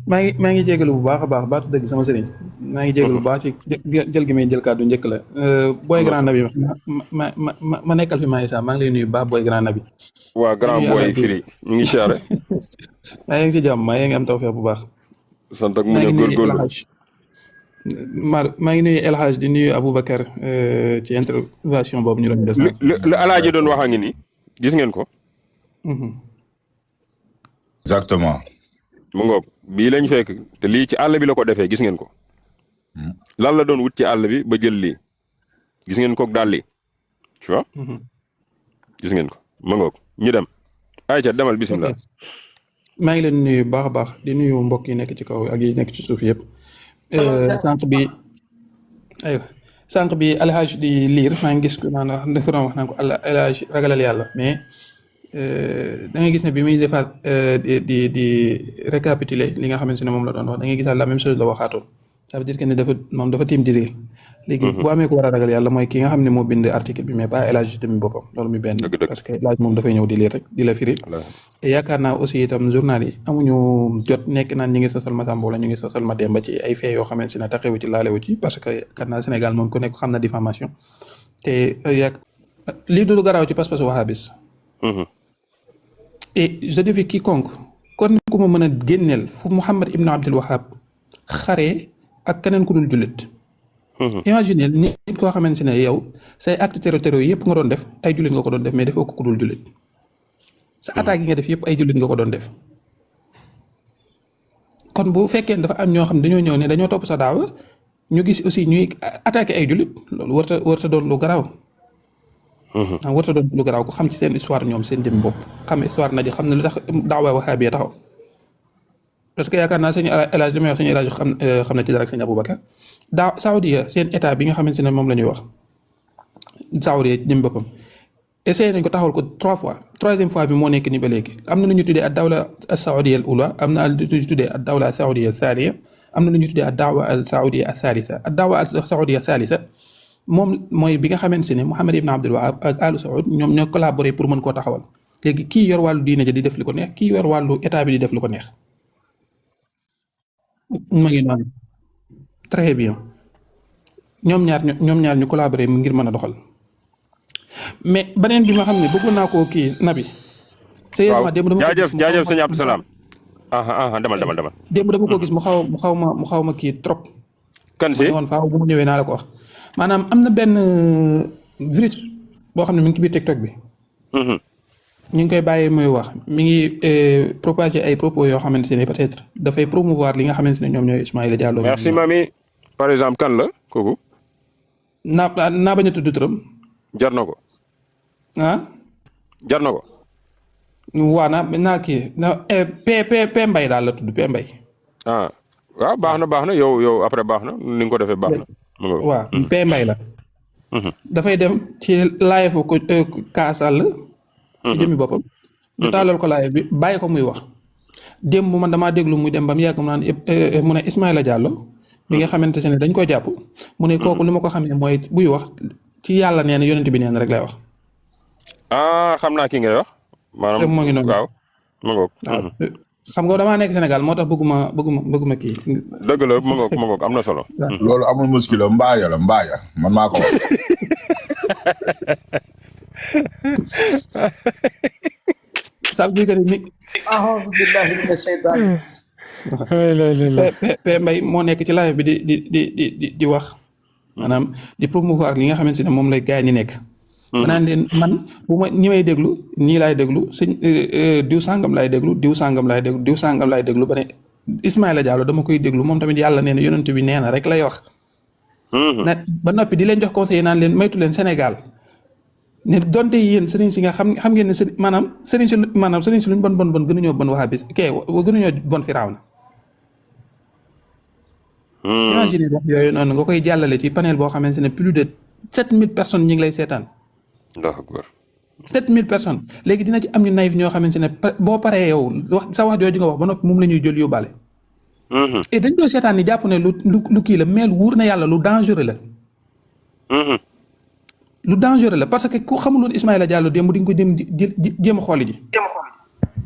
maa ngi jégalu bu baax a baax baatu dëgg sama sëriñ maa ngi jégalu bu baax ci jël gi may jël kàddu njëkk la booy am na grand solo nabi ma nekkal fi Maïssa maa ngi lay nuyu bu baax booy grand nabi waa di grand nuyu boy Alaaji firi ñu ngi siyaare maa ngi si jàmm maa ngi am tawfeex bu baax sant ak maa muñ a ngi nuyu El góorgóorlu Hadj maa ngi nuyu El Hadj di nuyu Aboubacar ci intervention boobu ñu doon des li nag li alaaji doon wax a ngi nii gis ngeen ko exactement. mu ngoog bii lañ fekk te lii ci àll bi la ko defee gis ngeen ko lan la doon wut ci àll bi ba jël lii gis ngeen kook daal lii tu vois gis ngeen ko mu ngoog ñu dem ayca demal ok bisimilah maa ngi leen nuyu bu baax a baax di nuyu mbokk yi nekk ci kaw ak yi nekk ci suuf yëpp sànq bi aywa sànq bi alhaj di liir maa ngi gis ko naan dafa doon wax naan ko alhaj ragalal yàlla mais da ngay gis ne bi muy defaat di récapituler li nga xamante ne moom la doon wax da ngay gisaat la même chose la waxaatoon ça veut dire que ne dafa tiim di riir léegi bu amee ko war a ragal yàlla mooy ki nga xam ne moo bind article bi mais pas alhaj tamit boppam loolu muy benn dëgg-dëgg parce que alhaj moom dafay ñëw di liir rek di la firil et yaakaar naa aussi itam journal yi amuñu jot nekk naan ñi ngi sosal ma Samba wala ñu ngi sosal ma Demba ci ay faits yoo xamante ne taxewu ci laalewu ci parce que yaakaar naa Sénégal moom ku nekk xam na diffamation te lii du garaaw ci pas-pasu wahabis et je défie quiconque kon ku ma mën a génneel fu Mouhamed Ibn Abdel Wahab xaree ak keneen ku dul jullit imaginez nit koo xamante ne yow say acte terror yëpp nga doon def ay jullit nga ko doon def mais defoo ko ku dul jullit sa attaque yi nga def yëpp ay jullit nga ko doon def kon bu fekkee dafa am ñoo xam ne dañoo ñëw ne dañoo topp sa daawa ñu gis aussi ñuy attaqué ay jullit loolu warta doon lu garaaw warta doon lu garaaw ko xam ci seen histoire ñoom seen jëm bopp xam histoire na ji xam ne lu tax daawa waxaabiya taxaw parce que yaakaar naa sëñ El Hadj li may wax sëñ El Hadj xam na ci dara ak sëñ Aboubacar Saoudia seen état bi nga xamante ne moom la ñuy wax Saoudia jëm boppam essayé nañ ko taxawal ko 3 fois 3e fois bi moo nekk ni ba léegi am na lu ñu tuddee ad dawla al saoudia al ula am na lu ñu tuddee ad dawla al saoudia al thaniya am na lu ñu tuddee ad daawa al saoudia al thalitha ad daawa al saoudia al thalitha moom mooy bi nga xamante ne Mouhamed Ibn Abdel Wahab ak Alu Saoud ñoom ñoo collaboré pour mën koo taxawal léegi kii yor wàllu diine ja di def li ko neex kii yor wàllu état bi di def li ko neex ma ngi noonu très bien ñoom ñaar ñu collaboré ngir mën a doxal mais beneen bi ma xam ne bëggoon naa koo kii nabi sérieusement démb dama ko gis jaajëf sëñ Abdou Salam demal démb dama ko gis mu xaw ma kii trop kan ma si ne woon faaw bu mu ñëwee naa la ko wax maanaam am na benn virus boo xam ne mi ngi ci biir TikTok bi ñu ngi koy bàyyi muy wax mi ngi propager ay propos yoo xamante ne peut-être dafay promouvoir li nga xamante ne ñoom ñooy Ismaïla Diallo merci mami par exemple kan la kooku naa bañ a tudd turam jar na ko ah jar na ko waa naa kii na P Mbay daal la tudd P Mbay waaw baax na yow après baax na ni nga ko defee baax na waaw P Mbay la dafay dem ci live ko kaasal ci jëmmi boppam ñu taalal ko live bi bàyyi ko muy wax démb man damaa déglu muy dem ba mu yàgg mu naan mu ne Ismaïla Diallo bi nga xamante ne dañ koy jàpp mu ne kooku li ma ko xamee mooy buy wax ci yàlla nee na yonent bi nee na rek lay wax xam naa ki ngay wax maanaam moo ngi noonu waaw ma ngoog waaw xam nga damaa nekk Sénégal moo tax bëgguma kii dëgg la ma ngoog am na solo loolu amul muskila mbaaya man maa ko wax. ça veut dire que ni a'uuzu billahi mina shaytaani P Mbay moo nekk ci live bi di wax maanaam di promouvoir li nga xamante ne moom lay gars ñi nekk maanaam leen man bu ma ñi may déglu nii laay déglu sëñ diw sàngam laay déglu diw sàngam laay déglu ba ne Ismaïla Diallo dama koy déglu moom tamit yàlla nee na yonent bi nee na rek lay wax na ba noppi di leen jox conseil naan leen maytu leen Sénégal ne donte yéen sëriñ si nga xam ngeen ne maanaam sëriñ si luñ bon gënuñoo bon wahabis gënuñoo bon Firawna imagine wax yooyu noonu nga koy jàllale ci panel boo xamante ne plus de 7000 personnes ñi ngi lay seetaan 7000 personnes léegi dina ci am ñu naïf ñoo xamante ne boo paree yow wax sa wax jooju nga wax ba noppi moom la ñuy jël yóbbaale et dañ koy seetaan ni jàpp ne lu kii la mais wuur na yàlla lu dangereux la lu dangereux la parce que ku xamuloon Ismaïla Diallo démb di nga ko jéem a xooli ji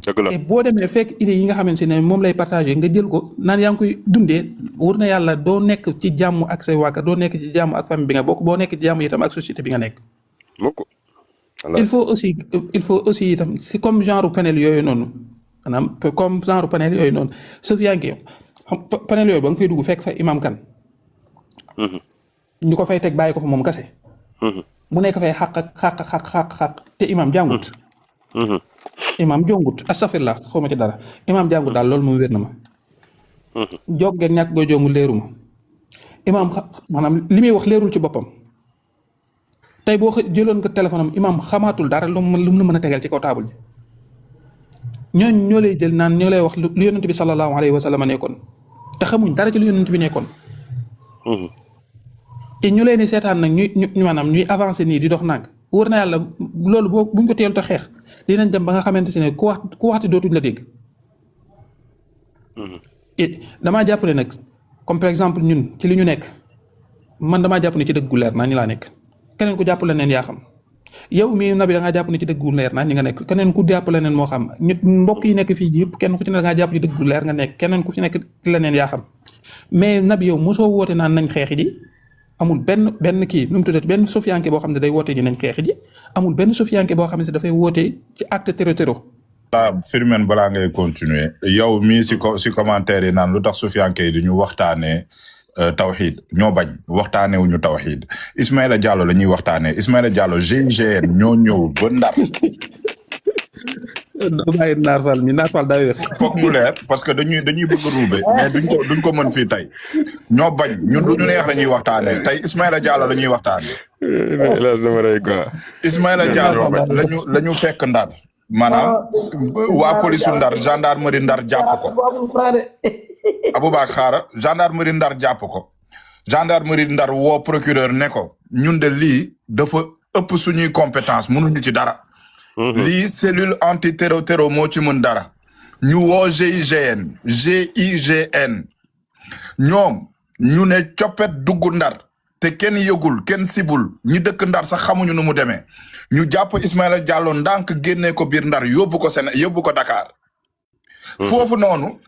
dëgg la et boo demee fekk idées yi nga xamante ne moom lay partagé nga jël ko naan yaa ngi koy dundee wër na yàlla doo nekk ci jàmm ak say waaka doo nekk ci jàmm ak famille bi nga bokk boo nekk ci jàmm itam ak société bi nga nekk. mukk il faut aussi itam c'est comme genre panel yooyu noonu maanaam comme genre panel yooyu noonu Sofianke panel yooyu ba nga fay dugg fekk fa imam kan. ñu ko fay teg bàyyi ko fa moom kase. mu nekk fay xaq te imam jàngut. imam jongut astafirlah xaw ma ci dara imam jàngut daal loolu moom wér na ma. jog ngeen ñàkk goo jongu leeru ma. imam maanaam li muy wax leerul ci boppam. tey boo jëloon nga téléphone am imam xamaatul dara lu mu la mën a tegal ci kaw taabul ji. ñooñu ñoo lay jël naan ñoo lay wax lu yonent bi sallallahu alayhi wa sallam nekkoon te xamuñ dara ci lu yonent bi nekkoon. te ñu leen di seetaan nag ñuy maanaam ñuy avancer nii di dox nànk wër na yàlla loolu buñ ko teelu te xeex dinañ dem ba nga xamante ne ku waxti dootuñ la dégg. damaa jàpp ne nag comme par exemple ñun ci li ñu nekk man damaa jàpp ne ci dëgg gu leer naa ñu laa nekk keneen ku jàpp leneen yaa xam yow mii nabi da ngaa jàpp ne ci dëgg gu leer naa ñi nga nekk keneen ku jàpp leneen moo xam mbokk yi nekk fii yëpp kenn ku ci ne da ngaa jàpp ci dëgg gu leer nga nekk keneen ku ci nekk ci leneen yaa xam mais nabi yow mosoo woote naan nañ xeexi ji amul benn kii nu mu tuddati benn sofiyanke boo xam ne day woote ji nañ xeexi ji amul benn sofiyanke boo xam ne dafay woote ci acte terror. Firmin balaa ngay continuer yow mii si commentaire yi naan lu tax Soufianke yi duñu waxtaanee tawxiid ñoo bañ waxtaanee wuñu tawxiid Ismaïla Diallo la ñuy waxtaanee Ismaïla Diallo GIGN ñoo ñëw ba Ndar. bàyyi Naar Fall mi Naar Fall daa wér. foog mu leer parce que dañuy bëgg a ruube mais duñ ko mën fii tey ñoo bañ ñun du ñu neex la ñuy waxtaanee tey Ismaïla Diallo la ñuy waxtaanee. Ismaïla Diallo la ñu fekk Ndar. maanaam waa police Ndar gendarmerie Ndar jàpp ko Aboubacar xaara gendarmerie Ndar jàpp ko gendarmerie Ndar woo procureur ne ko ñun de lii dafa ëpp suñuy compétence mënuñu ci dara lii cellule anti terror moo ci mën dara ñu woo GIGN ñoom ñu ne coppet dugg Ndar te kenn yëgul kenn sibul ñi dëkk Ndar sax xamuñu nu mu demee ñu jàpp Ismaïla Diallo ndànk génnee ko biir Ndar yóbbu ko Dakar. foofu noonu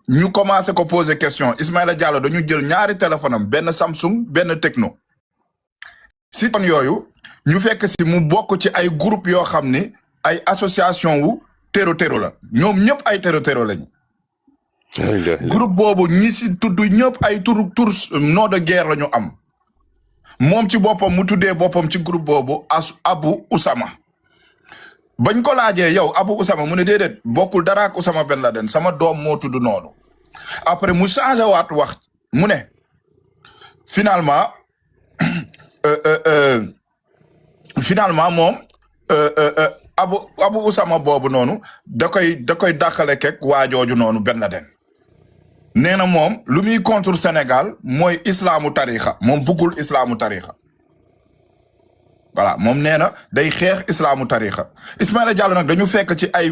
ñu commencé ko poser question Ismaïla Diallo dañu jël ñaari téléphone am benn Samsung benn Tecno. si ton yooyu ñu fekk si mu bokk ci ay groupe yoo xam ni ay association wu terror la ñoom ñëpp ay terror lañu. groupe boobu ñi si tudd ñëpp ay tur nom de guerre la ñu am. moom ci boppam mu tuddee boppam ci groupe boobu Abu Usama bañ ko laajee yow Abu Usama mu ne déedéet bokkul dara ak Usama Ben Laden sama doom moo tudd noonu après mu changé waat wax mu ne finalement moom Abu Usama boobu noonu da koy dàqale kek waajooju noonu Ben Laden nee na moom lu muy contre Sénégal mooy islaamu tarixa moom buggul islaamu tarixa voilà moom nee na day xeex islaamu tarixa Ismaïla Diallo nag dañu fekk ci ay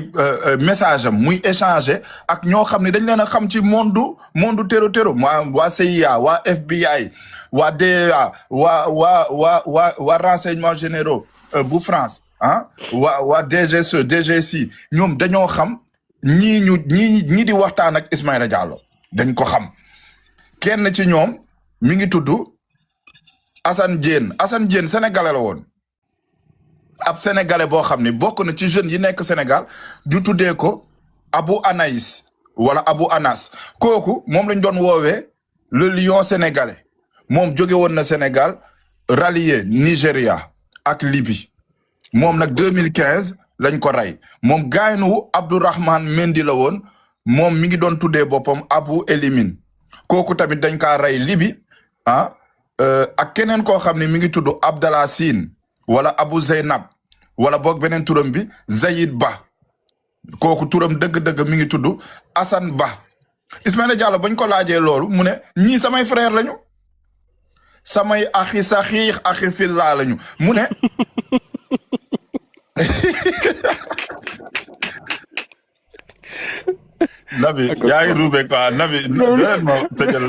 message am muy échanger ak ñoo xam ne dañ leen a xam ci monde terror waa CIA waa FBI waa DEA waa renseignements généraux bu France waa DGC ñoom dañoo xam ñii di waxtaan ak Ismaïla Diallo dañ ko xam kenn ci ñoom mi ngi tudd Assane Diène sénégalais la woon ab sénégalais boo xam ne bokk na ci jeunes yi nekk Sénégal du tuddee ko Abou Anaïs wala Abou Anas kooku moom lañ doon woowee le lion sénégalais moom jóge woon na Sénégal rallié Nigéria ak Libye moom nag 2015 lañ ko rey moom gaaynu Abdourahmane Mendy la woon moom mi ngi doon tuddee boppam Abu Elimine kooku tamit dañ kaa rey Libye ak keneen koo xam ne mi ngi tudd Abdallah Sine wala Abu Zeynab wala boog beneen turam bi Zayid Ba kooku turam dëgg-dëgg mi ngi tudd Assane Ba Ismaïla Diallo bañ ko laajee loolu mu ne ñii samay frère lañu samay axi saxiix axi fillah lañu mu ne Nabi yaa ngi ruube quoi Nabi doyen ma tëjal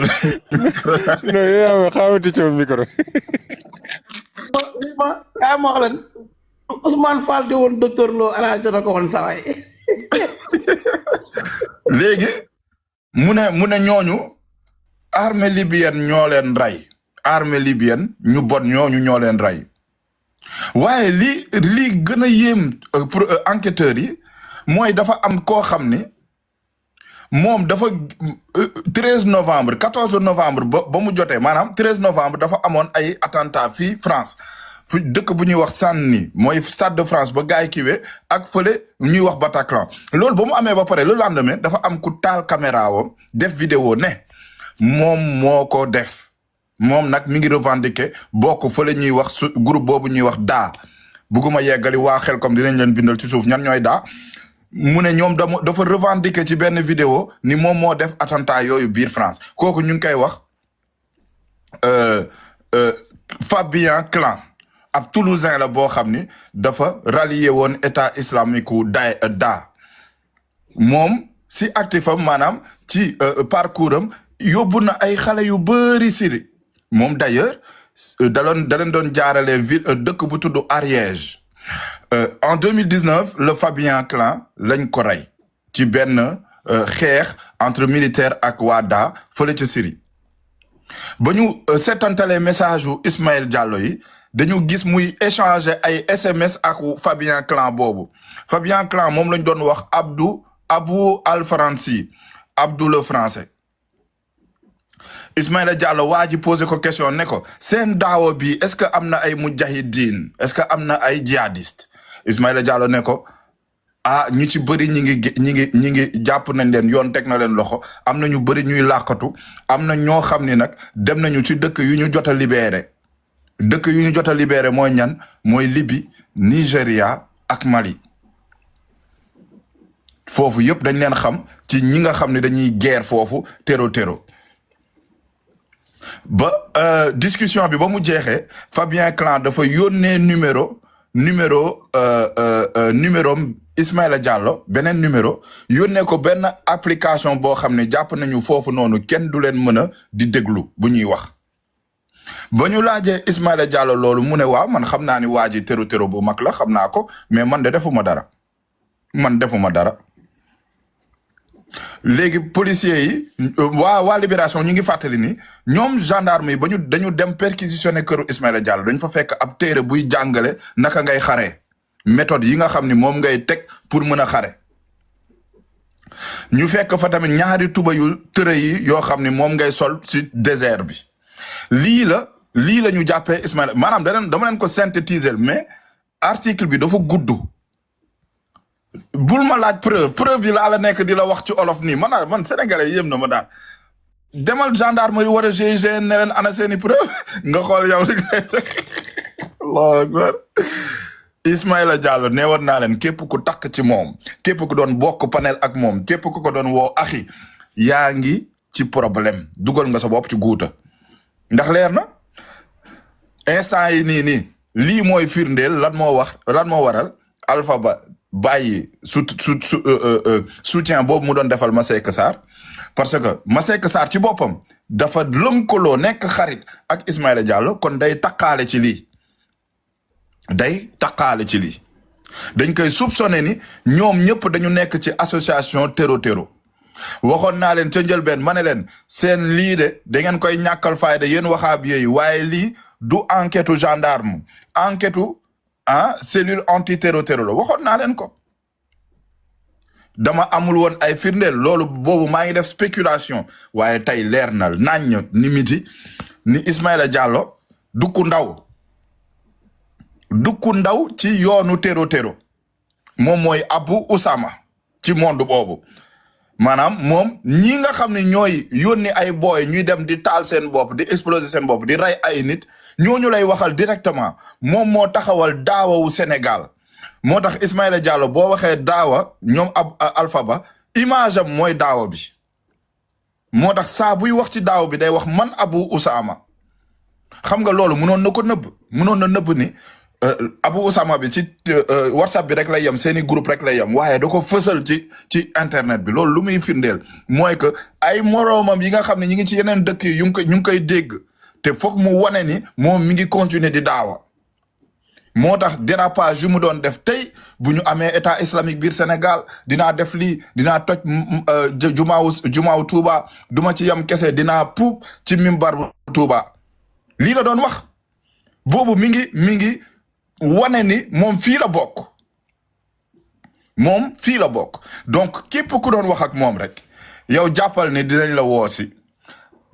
micro. non yow yaa xaawati ci micro. ma wax leen Ousmane Fall di woon docteur Lo alaaj dana ko woon saway léegi mu ne ñooñu armée libyenne ñoo leen rey armée libyenne ñu bon ñooñu ñoo leen rey waaye li gën a yéem pour enquêteurs yi mooy dafa am koo xam ni moom dafa 13 novembre 14 novembre ba mu jotee maanaam 13 novembre dafa amoon ay attentat fii France fi dëkk bu ñuy wax Saint-Denis mooy Stade de France ba gaay kiwee ak fële ñuy wax Bataclan loolu ba mu amee ba pare le lendemain dafa am ku taal caméra wam def vidéo ne moom moo ko def moom nag mi ngi revendiquer bokk fële ñuy wax groupe boobu ñuy wax daa bugguma yeggali waa xel comme dinañ leen bindal ci suuf ñan ñooy daa mu ne ñoom dafa revendiquer ci benn vidéo ni moom moo def attentat yooyu biir France kooku ñu ngi koy wax Fabien Clan ab Toulousain la boo xam ni dafa rallier woon état islamique wu daa moom si actif am maanaam ci parcours am yóbbu na ay xale yu bëri Syrie moom d'ailleurs da leen doon jaarale ville dëkk bu tudd Ariège en 2019 le Fabien Clan lañ ko rey ci benn xeex entre militaire ak waa daa fële ci Syrie ba ñu seetantalee message yu Ismaël Diallo yi dañu gis muy échanger ay SMS ak Fabien Clan boobu Fabien Clan moom lañ doon wax Abou Al-Faransi Abdou le français Ismaïla Diallo waa ji posé ko question ne ko seen daawo bi est-ce que am na ay mujahidin est-ce que am na ay djihadiste Ismaïla Diallo ne ko ñu ci bëri ñi ngi jàpp nañ leen yoon teg na leen loxo am na ñu bëri ñuy làqatu am na ñoo xam ni nag dem nañu ci dëkk yu ñu jot a libéré dëkk yu ñu jot a libéré mooy ñan mooy Libye Nigeria ak Mali foofu yëpp dañ leen xam ci ñi nga xam ne dañuy guerre foofu tero ba discussion bi ba mu jeexee Fabien Clan dafa yónnee numéro Ismaïla Diallo beneen numéro yónnee ko benn application boo xam ne jàpp nañu foofu noonu kenn du leen mën a di déglu bu ñuy wax ba ñu laajee Ismaïla Diallo loolu mu ne waaw man xam naa ni waa ji tero bu mag la xam naa ko mais man defuma dara léegi policiers yi waa Libération ñu ngi fàttali ni ñoom gendarme yi dañu dem perquisitionner këru Ismaïla Diallo dañ fa fekk ab téere buy jàngale naka ngay xaree méthode yi nga xam ni moom ngay teg pour mën a xare ñu fekk fa tamit ñaari tuba yu tërë yi yoo xam ni moom ngay sol ci désert bi lii la ñu jàppee Ismaïla maanaam dama leen ko synthétiser mais article bi dafa gudd bul ma laaj preuve yi laa la nekk di la wax ci olof nii man sénégalais yéem na ma daal demal gendarmerie war a GIGN ne leen ana seeni preuve nga xool yow Allahu akbar Ismaïla Diallo ne war naa leen képp ku takk ci moom képp ku doon bokk panel ak moom képp ku ko doon woo axi yaa ngi ci problème dugal nga sa bopp ci guuta ndax leer na instant yi nii lii mooy firndeel lan moo waral Alpha Ba bàyyi soutien boobu mu doon defal Masseck Sarr parce que Masseck Sarr ci boppam dafa lënkaloo nekk xarit ak Ismaïla Diallo kon day takkaale ci lii dañ koy soupçonné ni ñoom ñëpp dañu nekk ci association tero waxoon naa leen ca njëlbeen ma ne leen seen lii de da ngeen koy ñàkkal fayda yéen waxaabiye yi waaye lii du enquête gendarme enquête cellule anti-terror la waxoon naa leen ko dama amul woon ay firndeel loolu boobu maa ngi def spéculation waaye tey leer na nañ ni miti ni Ismaïla Diallo dukku ndaw ci yoonu tero moom mooy Abu Usama ci monde boobu maanaam moom ñi nga xam ne ñooy yónni ay booy ñuy dem di taal seen bopp di exploser seen bopp di rey ay nit ñooñu lay waxal directement moom moo taxawal daawawu Sénégal moo tax Ismaïla Diallo boo waxee daawa ñoom Alpha Ba image am mooy daawa bi moo tax saa buy wax ci daawa bi day wax man Abu Usama xam nga loolu mënoon na nëbb ni Abu Usama bi ci WhatsApp bi rek lay yem seeni groupe rek lay yem waaye da ko fësal ci internet bi loolu lu muy firndeel mooy que ay moroomam yi nga xam ne ñi ngi ci yeneen dëkk yi ñu ngi koy dégg te foog mu wane ni moom mi ngi continuer di daawa moo tax dérapage yu mu doon def tey bu ñu amee état islamique biir Sénégal dinaa def lii dinaa toj jumaawu Touba duma ci yam kese dinaa puub ci mimbar bu Touba lii la doon wax boobu mi ngi wane ni moom fii la bokk moom fii la bokk donc képp ku doon wax ak moom rek yow jàppal ni dinañ la woo si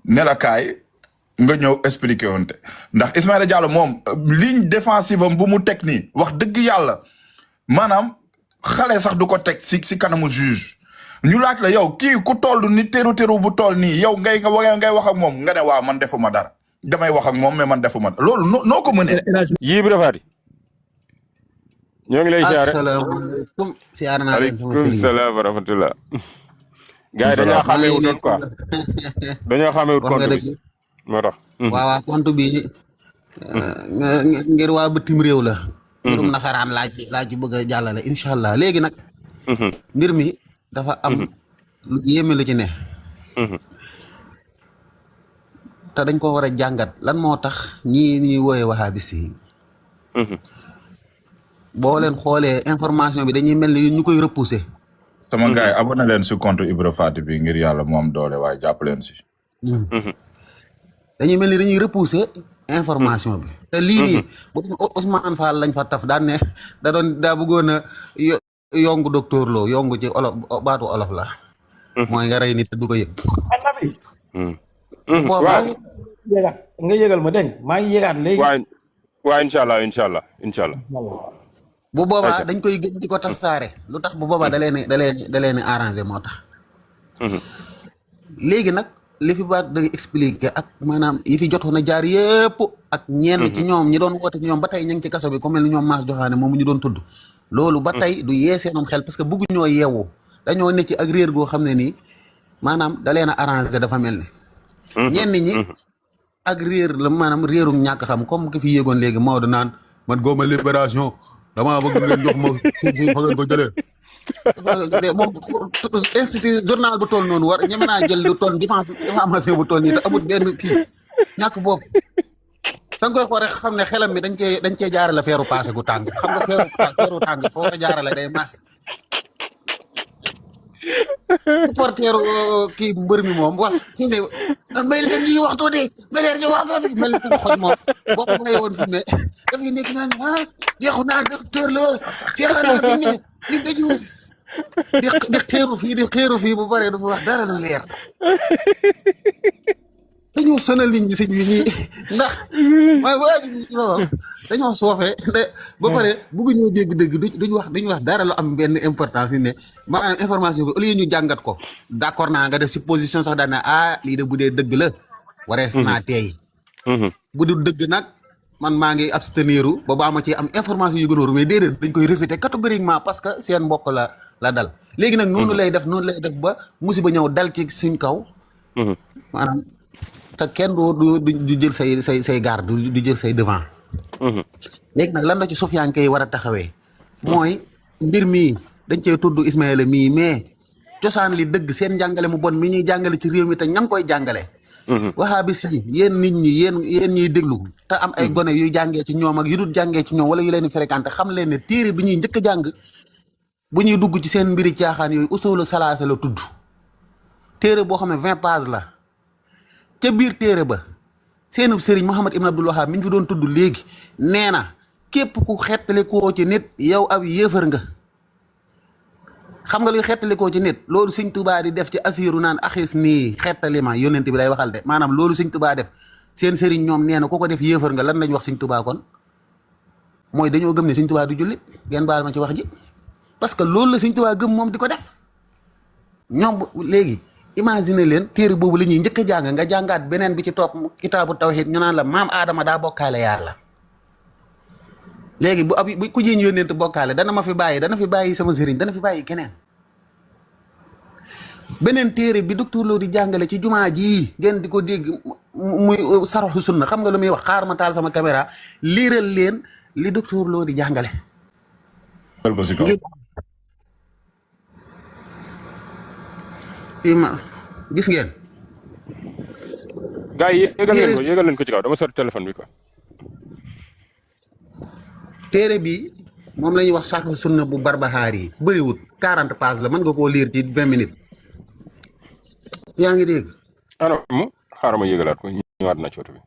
ne la kaay nga ñëw expliqué wonte ndax Ismaïla Diallo moom ligne défensive am bu mu teg nii wax dëgg yàlla maanaam xale sax du ko teg si kanamu juge ñu laaj la yow kii ku toll ni teru bu toll nii yow ngay wax ak moom nga ne waaw man defuma dara damay wax ak moom mais man defuma dara loolu noo ko mënee. yii bi dafaati ñoo ngi lay siyaare asalaamaaleykum siyaare naa leen sama sëriñ aleykum salaam wa rahmatullah gars yi dañoo xamee wutoon quoi dañoo xamee wut compte bi moo tax waaw compte bi ngir waa bitim réew la mbirum nasaraan laa ci bëgg a jàllale incha allah léegi nag mbir mi dafa am lu yéeme lu ci ne te dañ ko war a jàngat lan moo tax ñii ñuy wooyee wahabis yi boo leen xoolee information bi dañuy mel ni ñu koy repousser. sama gars yi abonné leen si compte Ibra Faty bi ngir yàlla moom doole waaye jàpp leen si. dañuy mel ni dañuy repousser information bi. te lii nii bu Ousmane Fall lañ fa taf daan ne daa bëggoon a yongu docteur Lo yongu ci olof baatu olof la. mooy nga rey nit te du ko yëg. boobaa nga yëgal ma dégg maa ngi yëgaat léegi. waaw incha allah. bu boobaa dañ koy gën di ko tasaare lu tax bu boobaa da leen arrangé moo tax. léegi nag li fi baat da expliqué ak maanaam yi fi jotoon a jaar yëpp ak ñenn ci ñoom ñi doon woote ci ñoom ba tey ñu ngi ci kaso bi comme mel ni ñoom Mass Joxaane moom ñu doon tudd. loolu ba tey du yee seenum xel parce que bëggu ñoo yeewu dañoo ne ci ak réer goo xam ne nii maanaam da leen a arrangé dafa mel ni. ñenn ñi ak réer la maanaam réerum ñàkk xam comme ki fi yéegoon léegi Maodo naan man góoma libération damaa bëgg ngeen jox ma si fa ngeen ko jëlee. moom institut journal bu toll noonu war ñeme naa jël lu toll diffamation bu toll nii te amul benn kii ñàkk bopp. da nga koy xool rek xam ne xelam mi dañ cee jaarale feeru paase gu tàng xam nga feeru tàng foo ko jaarale day maase. porteeru kii mbër mi moom was ci ne may leen ñu wax tuuti may leen ñu wax tuuti mel ni xoj moom boo ko may woon fi mu ne dafay nekk naan jeexu naa docteur la jeexal naa fi mu ne li dañu di xeeru fii bu paree du wax dara lu leer dañoo sonal nit ñi si ñi ndax dañoo soofee ba pare bëgguñoo dégg dëgg duñu wax dara lu am benn importance yi ne maanaam information bi au lieu ñu jàngat ko d'accord naa nga def supposition sax daan na lii de bu dee dëgg la warees naa teey bu dul dëgg nag man maa ngi abstenir ba baa ma ci am information yu gën a wóor mais déedéet dañ koy réfuter catégoriquement parce que seen mbokk la dal léegi nag noonu lay def ba musiba ñëw dal ci suñ kaw maanaam te kenn du jël say garde du jël say devant léegi nag lan la ci Soufiane kay war a taxawee mooy mbir mii dañ cee tudd Ismaïla mii mais cosaan li dëgg seen njàngale mu bon mi ñuy jàngale ci réew mi te ña ngi koy jàngale wahabis yi yéen nit ñi yéen ñuy déglu te am ay gone yuy jàngee ci ñoom ak yu dul jàngee ci ñoom wala yu leen di fréquenté xam leen ne téere bi ñuy njëkk a jàng bu ñuy dugg ci seen mbiri caaxaan yooyu usulu salaasa la tudd téere boo xam ne 20 pages la ca biir téere ba seenub sëriñ Mouhamad Ibn Abdul Wahab mi ñu fi doon tudd léegi nee na képp ku xettali koo ci nit yow ab yéefar nga xam nga luy xettali koo ci nit loolu Sëñ Tuubaa di def ci asiru naan axis nii xettali ma yónnent bi lay waxal de maanaam loolu Sëñ Tuubaa def seen sëriñ ñoom nee na ku ko def yéefar nga lan lañ wax Sëñ Tuubaa kon mooy dañoo gëm ne Sëñ Tuubaa du jullit ngeen baal ma ci wax ji parce que loolu la Sëñ Tuubaa gëm moom di ko def ñoom léegi imagine leen téere boobu la ñuy njëkk a jàng nga jàngaat beneen bi ci topp kitaabu tawhid ñu naan la maam Adama daa bokkaale yàlla léegi bu ku jiñ yónneent bokkaale dana fi bàyyi sama sëriñ dana fi bàyyi keneen beneen téere bi docteur Lo di jàngale ci jumaa ji ngeen di ko dégg muy sarxu sunna xam nga lu muy wax xaar ma taal sama caméra liiral leen li docteur Lo di jàngale gis ngeen. gars yi yéegal leen ko ci kaw dama sori téléphone bi quoi. téere bi moom la ñuy wax sarhu sunna bu Barbahari yi bëriwut 40 pages la mën nga koo lire ci 20 minutes yaa ngi dégg. ana mu xaaral ma yëgalaat ko ñëwaat na ci oto bi.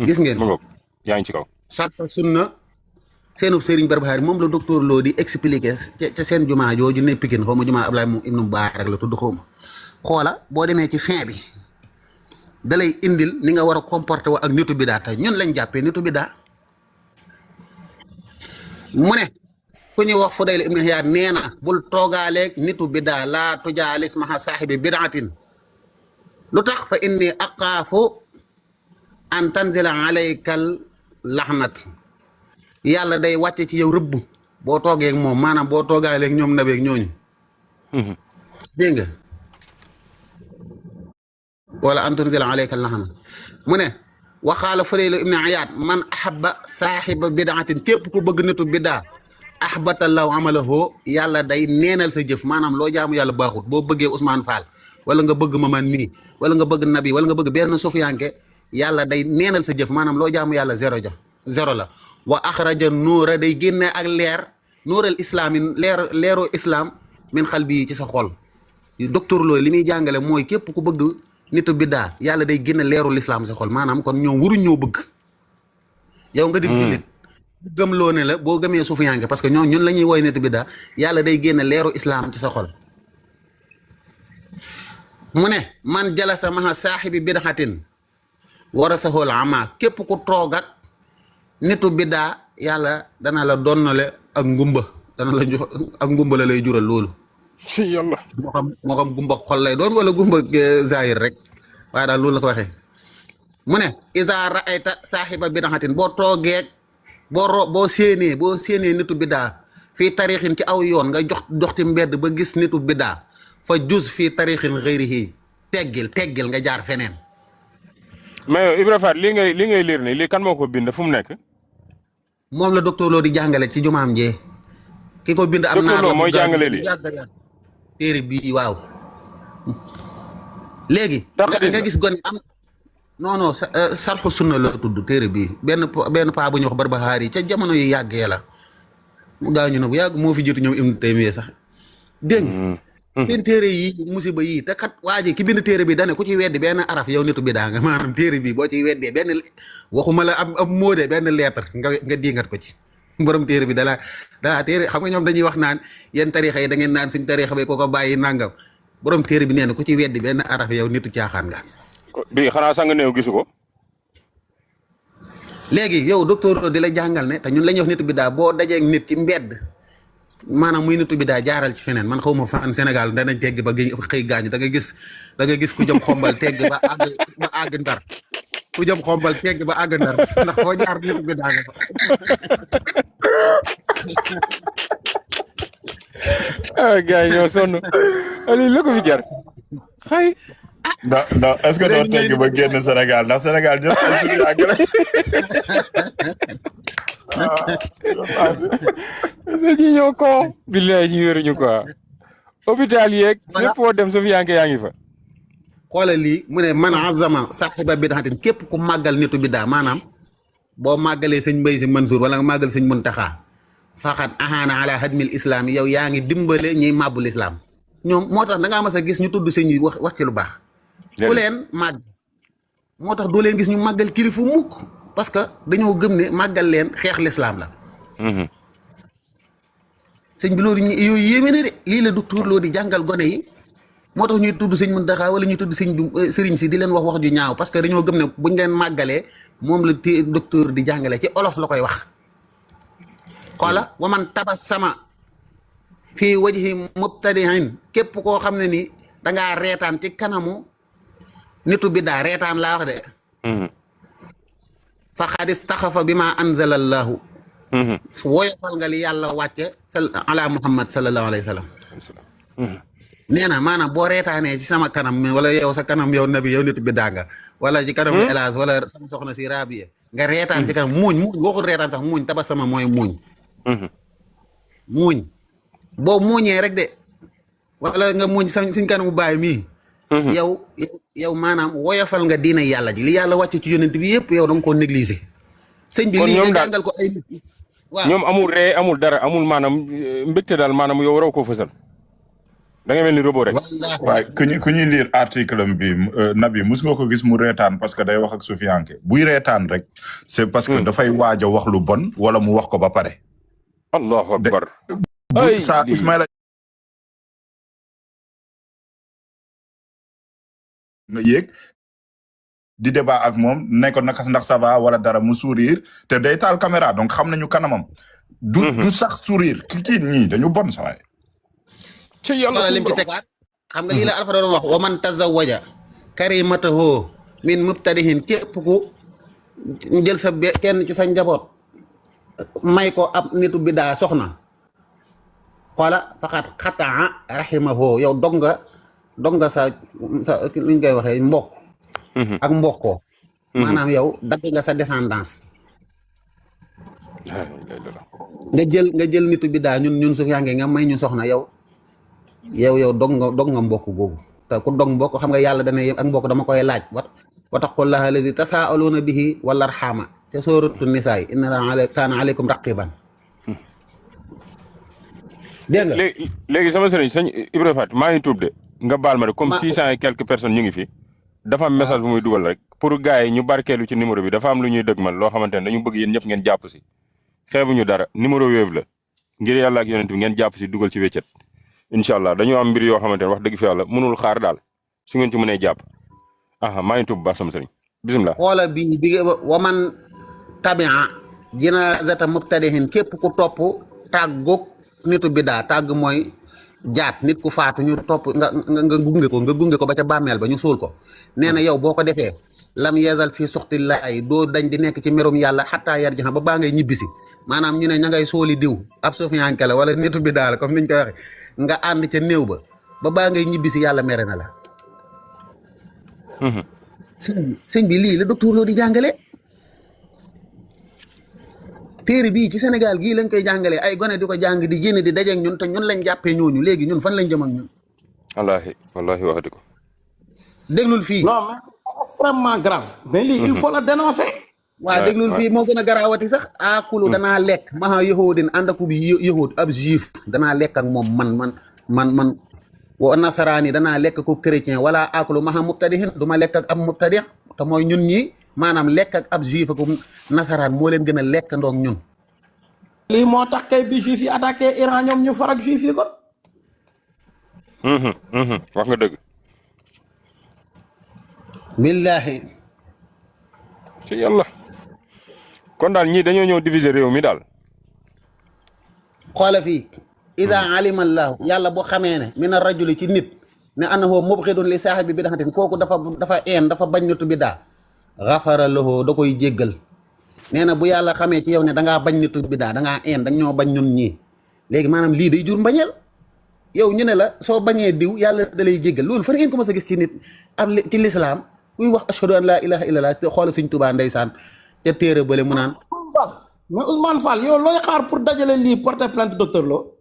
gis ngeen ma ngoog yaa ngi ci kaw. sarhu sunna seenub Serigne Barbahari moom la docteur Lo di expliquer ca seen jumaa jooju ne Pikine xaw ma jumaa Ablaye mu Ibnu Mubaarak la tudd xaw ma xoola boo demee ci fin bi da lay indil ni nga war a comporter wa ak nitu bidaa tey ñun lañ jàppee nitu bidaa mu ne ku ñuy wax Fudayl ibn Iyaad nee na bul toogaaleeg nitu bidaa laa tujaalis maha saahibi bidaatin lu tax fa inni aqaafu an tanzila alaykal laxnat yàlla day wàcce ci yow rëbb boo toogee ak moom maanaam boo toogaaleeg ñoom nabeeg ñooñu dégg nga wala an tanzila alaykal laxnat mu ne waxaala Fudayl ibn Iyaad man ahabba saahiba bidaatin képp ku bëgg nitu bidaa ahbatallahu amalahu yàlla day neenal sa jëf maanaam loo jaamu yàlla baaxut boo bëggee Ousmane Fall wala nga bëgg ma man mii wala nga bëgg nabi wala nga bëgg benn sufiyanke yàlla day neenal sa jëf maanaam loo jaamu yàlla zéro la wa axraja nuura day génne ak leer nuural islaam yi leeru islam min xal bi ci sa xol docteur Lo li muy jàngale mooy képp ku bëgg nitu biddaa yàlla day génne leeru lislaam sa xol maanaam kon ñoom waruñ ñoo bëgg yow nga di jullit gëm loo ne la boo gëmee suufiyanke parce que ñun la ñuy woy nitu biddaa yàlla day génne leeru islaam ci sa xol mu ne man jalasa maha saahibi bidaxatin warasahu al ama képp ku toog ak nitu biddaa yàlla dana la donnale ak ngumba dana la jox ak ngumba la lay jural loolu ci yàlla moo xam gumba xol lay doon wala gumba zahir rek waaye daal loolu la ko waxee mu ne iza ra'ayta saahiba bidaxatin boo toogeeg boo séenee nitu biddaa fii tarixin ci aw yoon nga dox ci mbedd ba gis nitu biddaa fa juz fii tarixin xëyrihi teggil nga jaar feneen. mais yow Ibra Faat li ngay lire nii lii kan moo ko bind fu mu nekk. moom la docteur Lo di jàngale ci jumaam jee ki ko bind am naa docteur Lo mooy jàngale lii téere bii waaw léegi nga gis gone am non sarxu sunna la tudd téere bii benn paa bu ñuy wax Barbahari ca jamono yu yàggee la mu gaañu na bu yàgg moo fi jiitu ñoom Ibnu Taymiya sax dégg seen téere yi musiba yii te kat waa ji ki bind téere bi dane ku ci weddi benn araf yow nitu bi daa nga maanaam téere bi boo ciy weddee benn waxuma la am moode benn lettre nga dingat ko ci borom téere bi dalaa téere xam nga ñoom dañuy wax naan yéen tarixa yi da ngeen naan suñ tarixa bi ko bàyyi nangam borom téere bi nee na ku ci weddi benn araf yow nitu caaxaan nga bi xanaa sang neew gisu ko léegi yow docteur di la jàngal ne te ñun la ñuy wax nitu bi daa boo dajeeg nit ci mbedd maanaam muy nitu bi daa jaaral ci feneen man xaw ma fan Sénégal danañ tegg ba xëy gaañu da nga gis ku jëm xombal tegg ba àgg ndar ku jëm xombal tegg ba àgg ndar ndax foo jaar nitu bi daa nga ah gars yi ñoo sonn lii la ko fi jar xëy non est-ce que doo tegg ba génn Sénégal ndax Sénégal ñëpp ay suñu àgg rek c'est ñi ñoo ko billaay ñu wéruñu quoi hôpital yeeg ñëpp foo dem sufiyanke yaa ngi fa xoolal lii mu ne man azama saahiba bid'atin képp ku màggal nitu biddaa maanaam boo màggalee sëñ Mbay Si Mansour wala nga màggal sëñ Muntaxa faqat ahaana ala hadmil islam yow yaa ngi dimbale ñuy màbbul islam ñoom moo tax da ngaa mas a gis ñu tudd sëñ yi wax ci lu baax ku leen màgg moo tax doo leen gis ñu màggal kilifu mukk parce que dañoo gëm ne màggal leen xeex lislaam la sëñ bi loolu yooyu yéeme ne de lii la docteur Lo di jàngal gone yi moo tax ñuy tudd sëñ Muntaxa wala ñuy tudd sëriñ si di leen wax ju ñaaw parce que dañoo gëm ne buñ leen màggalee moom la docteur di jàngale ci olof la koy wax xoola waman tabassama fii wajhi mubtadi'in képp koo xam ne ni dangaa reetaan ci kanamu nitu biddaa reetaan laa wax de faqad istaxafa bima anzala allahu woyofal nga li yàlla wàcce ala muhammad sallallahu alayhi wa sallam nee na maanaam boo reetaanee ci sama kanam wala yow sa kanam yow nabi yow nitu biddaa nga wala ci kanam Elage wala sama soxna si Rabia nga reetaan ci kanam muuñ waxul reetaan sax muuñ tabassama mooy muuñ boo muuñee rek de wala nga muuñ suñ kanamu baay mii yow maanaam woyofal nga diina yàlla ji li yàlla wàcce ci yonent bi yëpp yow da nga koo négliger sëñ bi kon lii ñoom nga daal jàngal ko ay nit waaw ñoom amul ree amul dara amul maanaam mbégte daal maanaam yow waroo koo fësal da ngay mel ni robot rek. wallaahi waaye ku ñuy lire article am bi Nabi mus nga ko gis mu reetaan parce que day wax ak Soufianke buy reetaan rek c'est parce que dafay waaj a wax lu bon wala mu wax ko ba pare. allahu akbar. bu sa Ismaïla na yéeg di débat ak moom ne ko naka ndax ça va wala dara mu sourire te day taal caméra donc xam nañu kanamam. du sax sourire kii ñii dañu bon sa waay. ci yàlla xoolal lim ci tegaat xam nga lii la Alpha doon wax wa man tazawwaja karimatahu min mubtadihin képp ku jël sa kenn ci sa njaboot may ko ab nitu bidaa soxna xoola faqat xataa rahimahu yow dog nga sa luñ koy waxee mbokk ak mbokkoo maanaam yow dagg nga sa descendance nga jël nitu bidaa ñun su yaa nga may ñu soxna yow dog nga mbokk googu te ku dog mbokk xam nga yàlla dana yëpp ak mbokk dama koy laaj wa taqullaha allazi tasaaluuna bihi wal arhama te sooratu nisaa inna Allaha kaana aleykum raqiban dégg nga léegi sama sëriñ sëñ Ibrahima Faty maa ngi tuub de nga baal ma de comme 600 et quelques personnes ñu ngi fi dafa am message bu muy dugal rek pour gars yi ñu barkeelu ci numéro bi dafa am lu ñuy dëgmal loo xamante ne dañu bëgg yéen ñëpp ngeen jàpp si xeebuñu dara numéro Wave la ngir yàlla ak yonent bi ngeen jàpp si dugal ci wéccet incha allah dañoo am mbir yoo xamante ne wax dëgg fi yàlla mënul xaar daal su ngeen ci mënee jàpp maa ngi tuub baax sama sëriñ bisimilah. xoola bi waman tabia jinaazata mubtadihin képp ku topp tàggug nitu bidaa tàgg mooy jaat nit ku faatu ñu topp nga gunge ko ba ca bàmmeel ba ñu suul ko nee na yow boo ko defee lam yazal fii suxtillaahi doo dañ di nekk ci merum yàlla xattaa yarji'a ba baa ngay ñibbisi maanaam ñu ne ña ngay sooli diw ab sufiyanke la wala nitu bidaa la comme niñ koy waxe nga ànd ca néew ba baa ngay ñibbisi yàlla mere na la sëñ bi lii la docteur Lo di jàngale téere bii ci Sénégal gii lañ koy jàngalee ay gone di ko jàng di génn di dajeeg ñun te ñun lañ jàppee ñooñu léegi ñun fan lañ jëm ak ñun. wallaahi waxati ko. déglul fii. non mais extrêmement grave. mais lii il faut la dénoncer. waaw déglul fii moo gën a garaawati sax. aakulu danaa lekk maha yahoodin ànd ak bi yahood ab juif danaa lekk ak moom man wa nasaraani danaa lekk ko chrétien wala aakulu maha mubtadihin du ma lekk ak ab mubtadi te mooy ñun ñi maanaam lekk ak ab juif ak nasaraan moo leen gën a lekk ndoog ñun. lii moo tax kay bi juif yi attaqué Iran ñoom ñu farak juif yi kon. wax nga dëgg. billahi. ci yàlla. kon daal ñii dañoo ñëw diviser réew mi daal. xoola fii. ida alima allahu yàlla boo xamee ne min ar-rajuli ci nit ne annahu mubghidun li saahibi bid'atin kooku dafa bañ nitu biddaa ghafara lahu da koy jéggal nee na bu yàlla xamee ci yow ne dangaa bañ nitu biddaa dangaa dañ ñoo bañ ñun ñii léegi maanaam lii day jur mbañeel yow ñu ne la soo bañee diw yàlla da lay jéggal loolu fan ngeen ko mës a gis ci nit ab ci lislaam kuy wax ashhadu an laa ilaha illallah te xoola Sëñ Tuubaa ndeysaan ca téere bële mu naan mais Ousmane Fall yow looy xaar pour dajale lii porter plainte docteur Lo.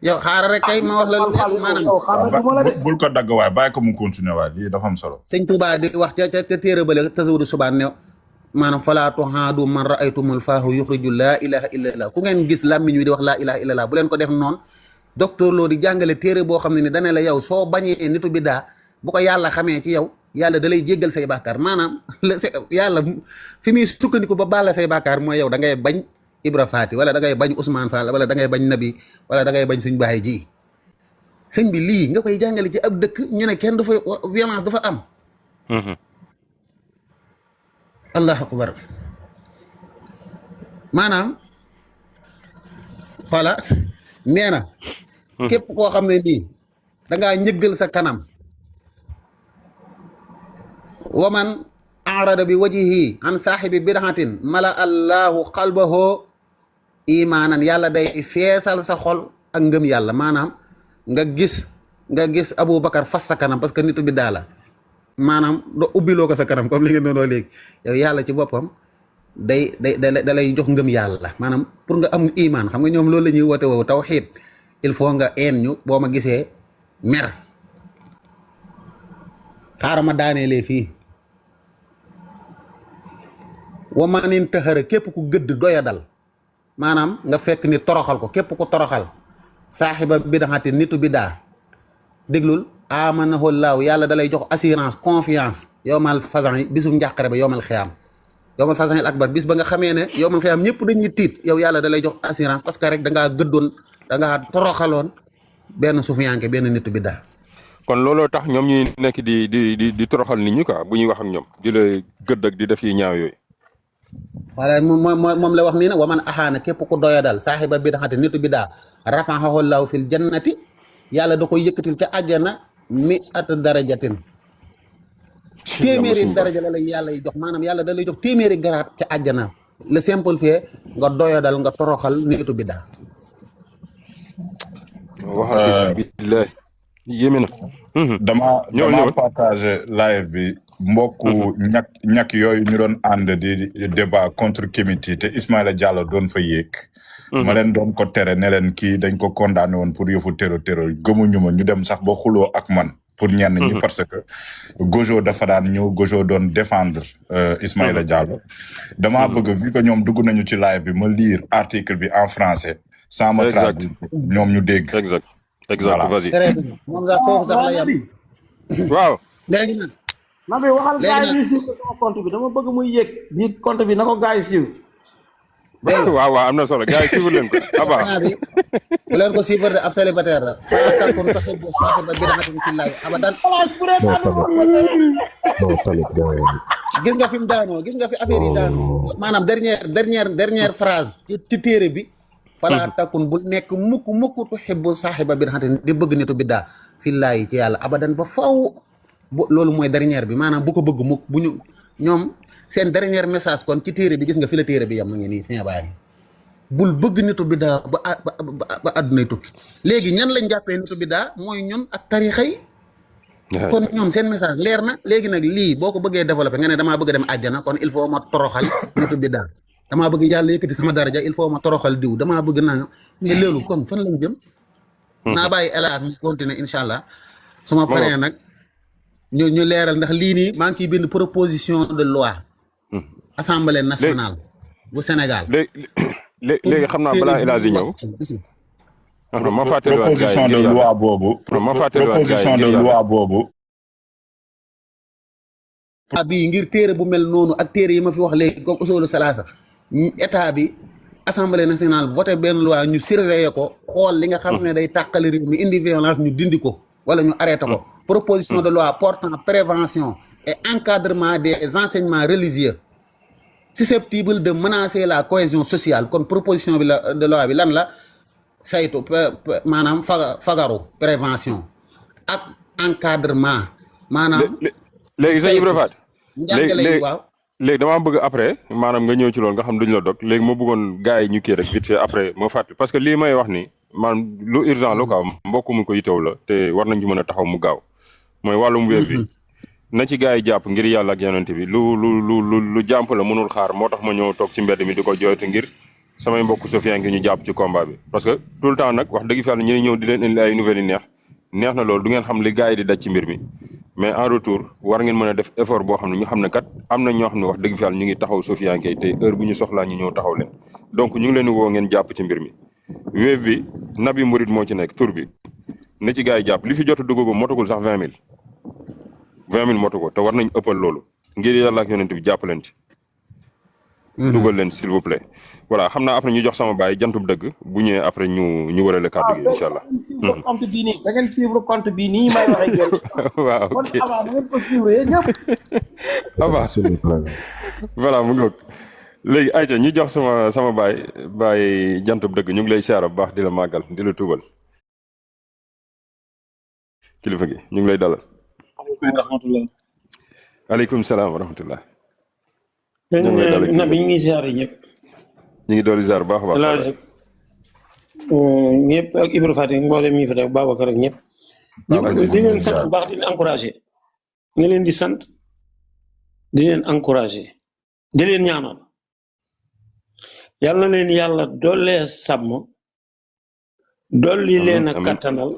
yow xaaral rek kay ma wax la maanaam bul ko dagg waay bàyyi ko mu continuer waay lii dafa am solo. Sëñ Tuubaa di wax ca téere bële Tazawudu Subaan ne maanaam falaa tuhaadu man ra'aytumul faahu yuxriju laa ilaha illallah ku ngeen gis làmmiñ wi di wax laa ilaha illallah bu leen ko def noonu docteur Lo di jàngale téere boo xam ne ni dane la yow soo bañee nitu biddaa bu ko yàlla xamee ci yow yàlla da lay jéggal say bàkkaar maanaam yàlla fi muy sukkandiku ba baal la say bàkkaar mooy yow da ngay bañ Ibra Faty wala da ngay bañ Ousmane Fall wala da ngay bañ Nabi wala da ngay bañ suñ baay ji sëñ bi lii nga koy jàngale ci ab dëkk ñu ne kenn du fa violence dafa am. allahu akbar maanaam voilà nee na. képp koo xam ne nii da ngaa ñëggal sa kanam. waman arada bi wajihi an saaxibi bid'atin mala allahu qalbahu imaanan yàlla day feesal sa xol ak ngëm yàlla maanaam nga gis Aboubacar fas sa kanam parce que nitu biddaa la maanaam do ubbiloo ko sa kanam comme li ngeen doonoo léegi yow yàlla ci boppam da lay jox ngëm yàlla maanaam pour nga am imaan xam nga ñoom loolu la ñuy woote woowu tawxiid il faut nga ñu boo ma gisee mer xaaral ma daaneelee fii wa manin taxara képp ku gëdd doyadal maanaam nga fekk ni toroxal ko képp ku toroxal saaxiba bidaxati nitu bidaa déglul amanahu laaw yàlla dalay jox assurance confiance yowmal fasan yi bisum njàqare ba yowmal xiyaam yowmal fasan il akbar bis ba nga xamee ne yowmal xiyaam ñëpp dañuy tiit yow yàlla dalay jox assurance parce que rek da ngaa gëddoon da ngaa toroxaloon benn sufiyanke benn nitu bidaa. kon looloo tax ñoom ñuy nekk di toroxal nit ñi quoi bu ñuy wax ak ñoom di la gëdd ak di def yi ñaaw yooyu. voilà moom la wax nii nag waman axaana képp ku doyadal saaxiba bidaxati nitu bidaa rafaxahu laahu fil jannati yàlla da koy yëkkatil ca àjjana mi at darajatin téeméeri daraja la lay yàlla jox maanaam yàlla da lay jox téeméeri garaat ca àjjana le simple fait nga doyadal nga toroxal nitu bidaa. wax billahi yéeme na. dama partagé live bi mbokku ñàkk yooyu ñu doon ànd di débat contre Kémiti te Ismaïla Diallo doon fa yéeg. ma leen doon ko tere ne leen kii dañ ko condamné woon pour yëfu terror gëmuñu ma ñu dem sax ba xuloo ak man. pour ñenn ñi parce que Gojo dafa daan ñëw Gojo doon défendre Ismaïla Diallo. damaa bëgg vu que ñoom dugg nañu ci live bi ma lire article bi en français. sans ma traduire ñoom ñu dégg. exact vas-y. moom sax foofu sax la yem. waaw. léegi nag. Nabi waxal gars yi suivre sama compte bi dama bëgg muy yëg bi compte bi na ko gars yi suivre. waaw am na solo gars yi suivre leen ko aba bu leen ko suivre de ab célibataire la takun taxibu saaxiba bidaxatin fillahi abadan. gis nga fi mu daanoo gis nga fi affaire yi daanoo maanaam dernière phrase ci téere bi falaa takun bul nekk mukk tuxibu saaxiba bidaxatin di bëgg nitu biddaa fillahi ci yàlla abadan ba faw loolu mooy dernière bi maanaam bu ko bëgg mukk bu ñu ñoom seen dernier message kon ci téere bi gis nga fi la téere bi yam mu ngi nii fi nga bàyyi bul bëgg nitu biddaa ba àddunay tukki léegi ñan lañ jàppee nitu biddaa mooy ñun ak tarixa yi kon ñoom seen message leer na léegi nag lii boo ko bëggee développé nga ne damaa bëgg dem àjjana kon il faut ma toroxal nitu biddaa damaa bëgg yàlla yëkkati sama daraja il faut ma toroxal diw damaa bëgg naa mais loolu kon fan lañ jëm naa bàyyi hélas mu continuer incha allah su ma paree nag ñu leeral ndax lii nii maa ngi ciy bind proposition de loi assemblée nationale bu Sénégal léegi xam naa balaa Elhadji ñëw ma fàttaliwaat proposition de loi boobu proposition de loi boobu bi ngir téere bu mel noonu ak téere yi ma fi wax léegi comme usulu salaasa état bi assemblée nationale voté benn loi ñu surveiller ko xool li nga xam ne day tàqali réew mi indi violence ñu dindi ko wala ñu arrêté ko proposition de loi portant prévention et encadrement des enseignements religieux susceptibles de menacer la cohésion sociale kon proposition bi la de loi bi lan la saytu maanaam fagaru prévention ak encadrement maanaam léegi sëñ Ibra Faty waaw léegi damaa bëgg après maanaam nga ñëw ci loolu nga xam duñ la dog léegi ma bëggoon gars yi ñu kii rek vite fait après ma fàttali parce que lii may wax ni maanaam lu urgent la quoi mbokk mu ko yitew la te war nañ ci mën a taxaw mu gaaw mooy wàllum wér bi na ci gars yi jàpp ngir yàlla ak yonent bi lu jàmp la mënul xaar moo tax ma ñëw toog ci mbedd mi di ko jooytu ngir samay mbokk Sofia ngi ñu jàpp ci combat bi parce que tout le temps nag wax dëgg fa yàlla ñuy ñëw di leen indi ay nouvelles yi neex na loolu du ngeen xam li gars yi di daj ci mbir mi mais en retour war ngeen mën a def effort boo xam ne ñu xam ne kat am na ñoo xam ne wax dëgg fa yàlla ñu ngi taxaw Sofia ngi te heure bu ñu soxlaa ñu ñëw taxaw leen donc ñu ngi leen di woo ngeen jàpp ci mbir mi Wave bi Nabi Murid moo ci nekk tur bi na ci gars yi jàpp li fi jot a dugg motagul sax 20 000 motu ko te war nañ ëppal loolu ngir yàlla ak yonent bi jàpp leen ci. dugal leen s'il vous plaît. voilà xam naa après ñu jox sama baay jantub dëgg bu ñëwee après ñu warale kàddu gi incha allah. compte bii nii da ngeen suivre compte bii nii may wax ak yéen. waaw ok kon avant da ngeen ko suivre yéen ñëpp. voilà mu ngi léegi ayca ñu jox sama baay jantub dëgg ñu ngi lay siyaara bu baax di la màggal di la tuubal. kilifa gi ñu ngi lay dalal. aleykum salaam wa rahmatullah. Nabi ñu ngi ziare ñëpp. ñu ngi doon ziar bu baax a baax. ñëpp ak Ibra Faty mboolem ñi fa def Babacar ak ñëpp. di leen sant bu baax di leen encouragé. nga leen di sant di leen encouragé di leen ñaanal. yàlla na leen yàlla doolee sàmm. dolli leen a kattanal.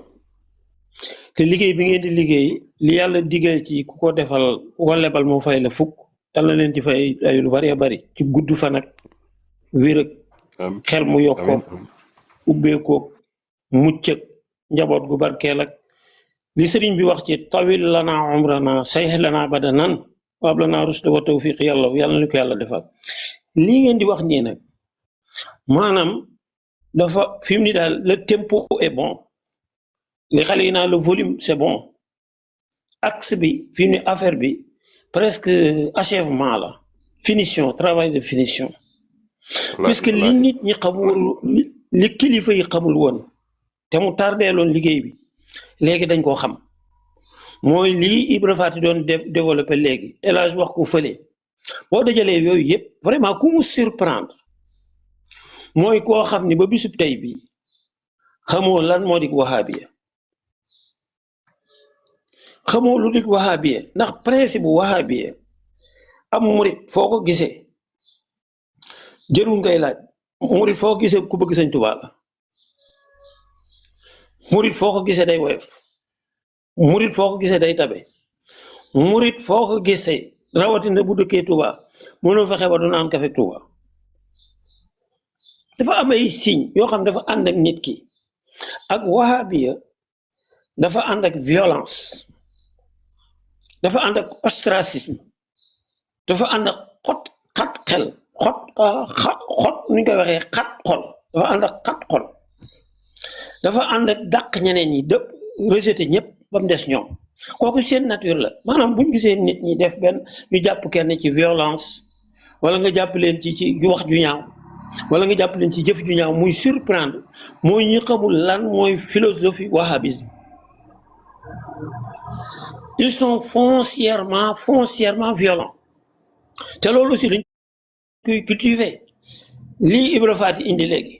te liggéey bi ngeen di liggéey li yàlla diggee ci ku ko defal ku ko lebal moo fay la fukk yàlla leen ci fay ay lu bari bari ci gudd fan ak wér ak xel mu yokkoog ubbeekoog mucc ak njaboot gu barkeel ak li sëriñ bi wax ci tawil lana umrana sayh lana badanan waab lana rusda wa tawfiq yàlla ni ko yàlla defal lii ngeen di wax nii nag maanaam dafa fi mu ni daal le tempo est bon li xale yi naa le volume c'est bon axe bi fi mu ni affaire bi presque achèvement la finition travail de finition parce que li nit ñi xamul li kilifa yi xamul woon te mu tardeeloon liggéey bi léegi dañ koo xam mooy lii Ibra Faty doon développé léegi El Hadj wax ko fële boo dajalee yooyu yëpp vraiment ku mu surprendre mooy koo xam ni ba bisub tey bi xamoo lan moo di wahabiya xamoo lu di wahabiya ndax principe bu wahabiya am murit foo ko gisee jërul ngay laaj murit foo ko gisee ku bëgg Sëñ Tuubaa la murit foo ko gisee day woyof murit foo ko gisee day tabe murit foo ko gisee rawatina bu dëkkee Tuubaa mënoo fexe ba du naan kafe Tuubaa dafa am ay signe yoo xam dafa ànd ak nit ki ak wahabiya dafa ànd ak violence dafa ànd ak ostracisme dafa ànd ak xat xel xot nu ñu koy waxee xat xol dafa ànd ak xat xol dafa ànd ak dàq ñeneen ñi dëpp rejeté ñëpp ba mu des ñoom kooku seen nature la maanaam buñ gisee nit ñi def benn ñu jàpp kenn ci violence wala nga jàpp leen ci wax ju ñaaw wala nga jàpp leen ci jëf ju ñaaw muy surprendre mooy ñi xamul lan mooy philosophie wahhabisme ils sont foncièrement violents te loolu aussi dañ koy cultiver lii Ibra Faty indi léegi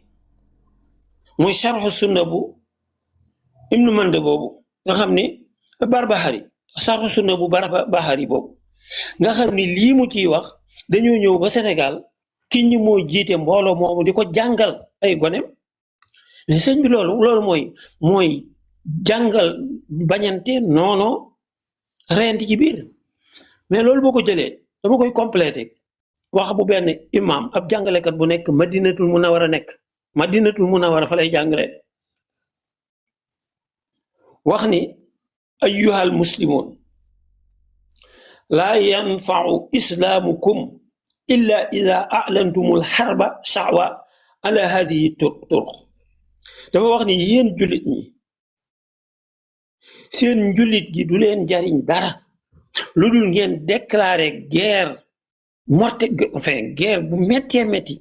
muy sharhu sunna bu Ibnu Mande boobu nga xam ni Barbahari sharhu sunna bu Barbahari boobu nga xam ni lii mu ciy wax dañoo ñëw ba Sénégal ki ñi moo jiite mbooloo moomu di ko jàngal ay gonem mais sëñ bi loolu mooy jàngal bañante noono reyante ci biir mais loolu boo ko jëlee dama koy complété wax bu benn imam ab jàngalekat bu nekk Madinatul Munawwara fa lay jàngale wax ni ayyuhal muslimun laa yanfau islaamukum illa ida a'lantumul harba sha'wa ala hadihi turuq dafa wax ni yéen jullit ñi seen njullit gi du leen jariñ dara lu dul ngeen déclarer guerre guerre bu méttee métti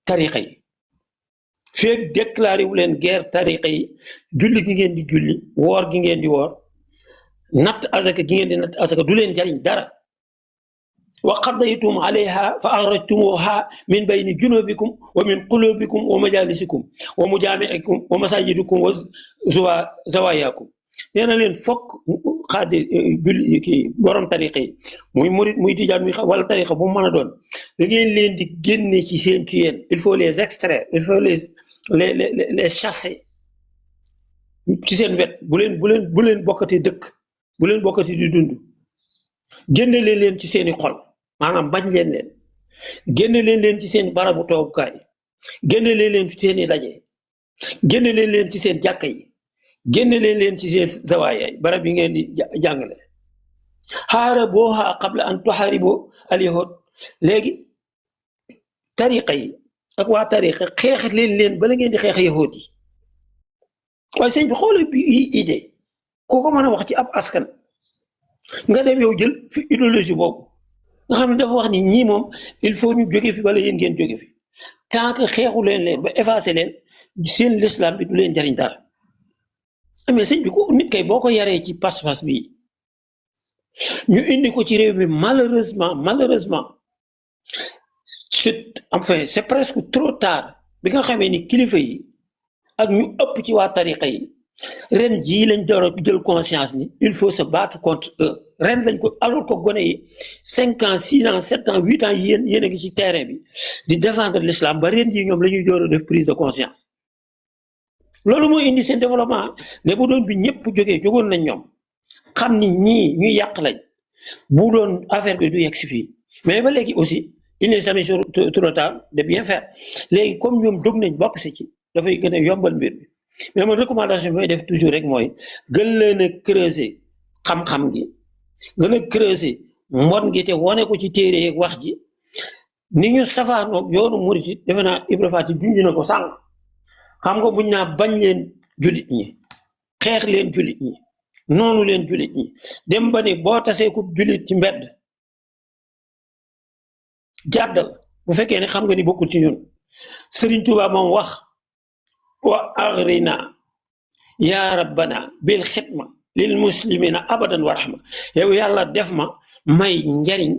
tariqa yi feeg déclaré wu leen guerre tariqa yi julli gi ngeen di julli woor gi ngeen di woor natt azaka gi ngeen di natt azaka du leen jariñ dara wa qadaytum alayha fa akhrajtumuha min bayni junubikum wa min qulubikum wa majalisikum wa mujami'ikum wa masajidikum wa zawayakum nee na leen fokk xaadir julli kii borom tariqa yi muy murit muy tijaan muy wala tariqa bu mu mën a doon da ngeen leen di génne ci seen ci yéen il faut les extraire il faut les chasser ci seen wet bu leen bokkati dëkk bu leen bokkati di dund génne leen ci seeni xol maanaam bañ leen génne leen ci seen barabu toogukaay génne leen ci seeni daje génne leen ci seen jàkka yi génne leen ci seen zawaaya yi barab yi ngeen di jàngale xaarabuha qabla an tuxaaribu al yahud léegi tariqa yi ak waa tariqa xeex leen bala ngeen di xeex yahud yi waaye sëñ bi xoole bi idée koo ko mën a wax ci ab askan nga dem yow jël fi idéologie boobu nga xam ne dafa wax ni ñii moom il faut ñu jóge fi bala yéen ngeen jóge fi tant que xeexu leen ba effacé leen seen l'islam bi du leen jariñ dara mais sëñ bi ko nit kay boo ko yaree ci pas-pas bi ñu indi ko ci réew mi malheureusement c'est presque trop tard bi nga xamee ni kilifa yi ak ñu ëpp ci waa tariqa yi ren jii lañ door a jël conscience ni il faut se battre contre eux ren lañ ko alors que gone yi 5 ans 6 ans 7 ans 8 ans yéen a ngi ci terrain bi di défendre l'islam ba ren jii ñoom la ñuy door a def prise de conscience loolu mooy indi seen développement mais bu doon bi ñëpp jógoon nañ ñoom xam ni ñii ñuy yàq lañ bu doon affaire bi du yegg si fii mais ba léegi aussi il n'est jamais trop tard de bien faire léegi comme ñoom jóg nañ bokk si ci dafay gën a yombal mbir bi mais man recommandation bi may def toujours rek mooy gën leen a creuser xam-xam gi gën a creuser mbon gi te wane ko ci téere yeeg wax ji ni ñu safaanoog yoonu murit it defe naa Ibra Faty junj na ko sànq xam nga buñ naa bañ leen julit ñi xeex leen julit ñi noonu leen julit ñi dem ba ni boo tasee ku julit ci mbedd jàddal bu fekkee ne xam nga ni bokkul ci ñun Sëriñ Tuubaa moom wax wa agrina ya rabbana bil xidma lil muslimina abadan wa rahma yow yàlla def ma may njariñ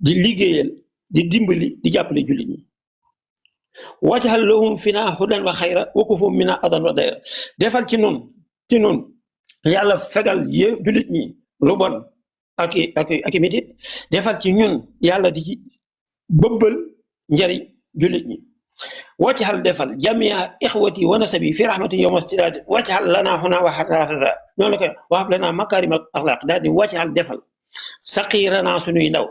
di liggéeyal di dimbali di jàppale jullit ñi wajhal lahum fina hudan wa xayra wa kufum mina adan wa dayra defal ci nun yàlla fegal jullit ñi lu bon ak i mitit defal ci ñun yàlla di ci bëbbal njariñ jullit ñi wajhal defal jamia ixwati wa nasabi fi rahmatin yawma stiraati wajhal lana huna wa hasaza noonu la koy wahab lana makarimal axlaq daal di wajhal defal saqirana suñuy ndaw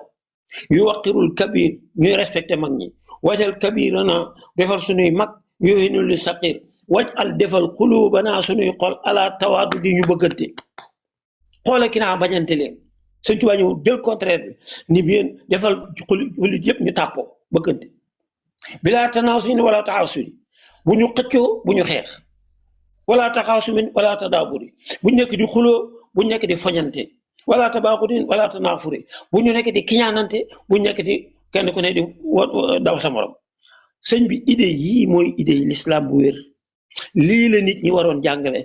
yu waqirul kabir ñuy respecté mag ñi wajal kabirana defal suñuy mag yuhinul li saqir wajal defal qulubana suñuy xol ala tawaadu di ñu bëggante xoola ki naa bañante leen Sëñ Tuubaa ñëw del contraire bi ni bien defal xulit yëpp ñu tàppoo bëggante bilaa tanaasuin wala taxaasuri bu ñu xëccoo bu ñu xeex wala taxaasumin wala tadaaburi bu nekk di xuloo bu nekk di foñante wala tabaaxutin wala tanaafuri bu ñu nekk di kiñaanante bu nekk di kenn ku ne di daw sa morom sëñ bi idée yii mooy idée yi l'islam bu wér lii la nit ñi waroon jàngale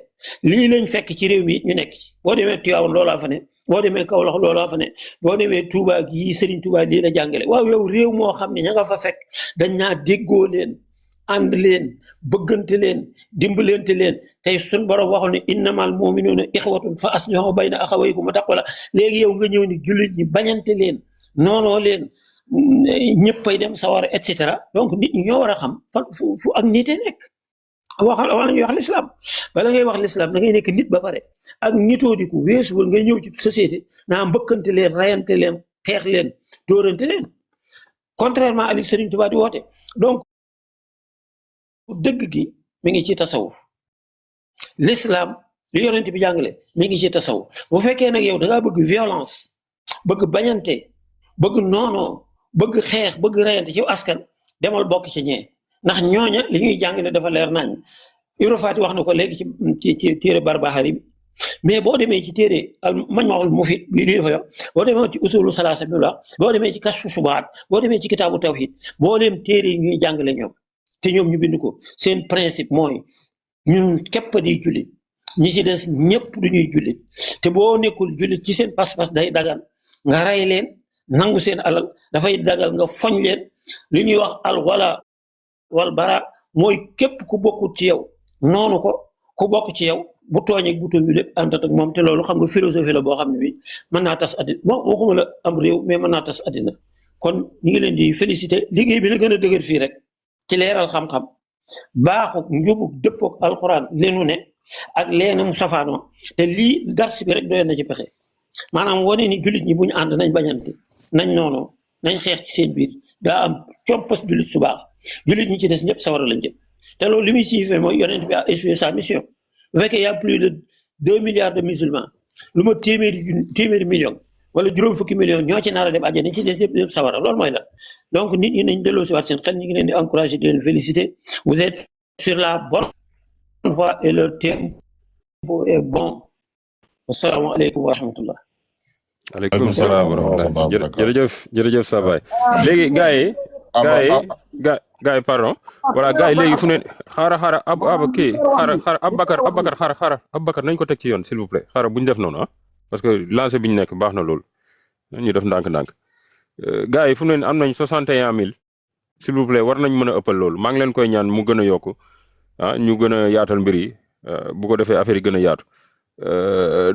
lii lañ fekk ci réew mi ñu nekk ci boo demee Tivaouane loolaa fa ne boo demee Kaolack loolaa fa ne boo demee Touba gii Serigne Touba lii la jàngale waaw yow réew moo xam ne ña nga fa fekk dañ naa déggoo leen ànd leen bëggante leen dimbalante leen tey suñ borom waxoon ne innamal mu'minuuna ixwatun fa aslihu bayna axawaykum taqwala léegi yow nga ñëw ni jullit ñi bañante leen noonoo leen ñëppay dem sawar et cetera donc nit ñi ñoo war a xam fu ak nite nekk wala ñuy wax l'islam bala ngay wax l'islam da ngay nekk nit ba pare ak nitoo di ko weesuwul ngay ñëw ci société naa mbëkkante leen rayante leen xeex leen dóorante leen contrairement à li Serigne Touba di woote donc dëgg gi mi ngi ci tasawuf l'islam li yonent bi jàngale mi ngi ci tasawuf bu fekkee nag yow da ngaa bëgg violence bëgg bañante bëgg noonoo bëgg xeex bëgg rayante ci askan demal bokk ci ñee ndax ñooña li ñuy jàngale dafa leer nañ Ibra Faty wax na ko léegi ci téere Barbahari bi mais boo demee ci téere al Majmuul Mufiid bii lii dafa yor boo demee ci usulu salaasa bi la boo demee ci Kashfu Shubuhaat boo demee ci kitaabu tawhid boo dem téere yi ñuy jàngale ñoom te ñoom ñu bind ko seen principe mooy ñun képp di jullit ñi ci des ñëpp du ñuy jullit te boo nekkul jullit ci seen pas-pas day dagan nga rey leen nangu seen alal dafay dagal nga foñ leen li ñuy wax al wala wal bara mooy képp ku bokkut ci yow noonu ko ku bokk ci yow bu tooñee bu tooñ bi lépp àndat ak moom te loolu xam nga philosophie la boo xam ne bi mën naa tas addina bon waxuma la am réew mais mën naa tas addina kon ñu ngi leen di féliciter liggéey bi na gën a dëgër fii rek ci leeral xam-xam baaxu njubug dëppook alxuraan leenu ne ak leena mu safaanoo te lii dars bi rek doyoon na ci pexe maanaam wane ni jullit ñi bu ñu ànd nañ bañante nañ noonoo nañ xeex ci seen biir daa am compas jullit su baax jullit ñi ci des ñëpp sawara lañ jëm te loolu li muy signifié mooy yonent bi a échoué sa mission bu fekkee y a plus de 2 milliards de musulmans lu ma téeméeri million wala juróom fukki million ñoo ci nar a dem àjjana ci des ñëpp sawara loolu mooy la donc nit ñi nañ delloo si waat seen xel ñu ngi leen di encourager di leen féliciter vous êtes sur la bonne voie et le tempo est bon asalaamaaleykum wa rahmatullah aleykum salaam wa rahmatulah jërëjëf sa baay léegi gars yi pardon voilà gars yi léegi fu ne xaara Aboubacar nañ ko teg ci yoon s'il vous plaît xaara bu ñu def noonu parce que lancé bi ñu nekk baax na loolu ñu def ndànk-ndànk gars yi fu ne am nañ 61000 s'il vous plaît war nañ mën a ëppal loolu maa ngi leen koy ñaan mu gën a yokku ñu gën a yaatal mbir yi bu ko defee affaire yi gën a yaatu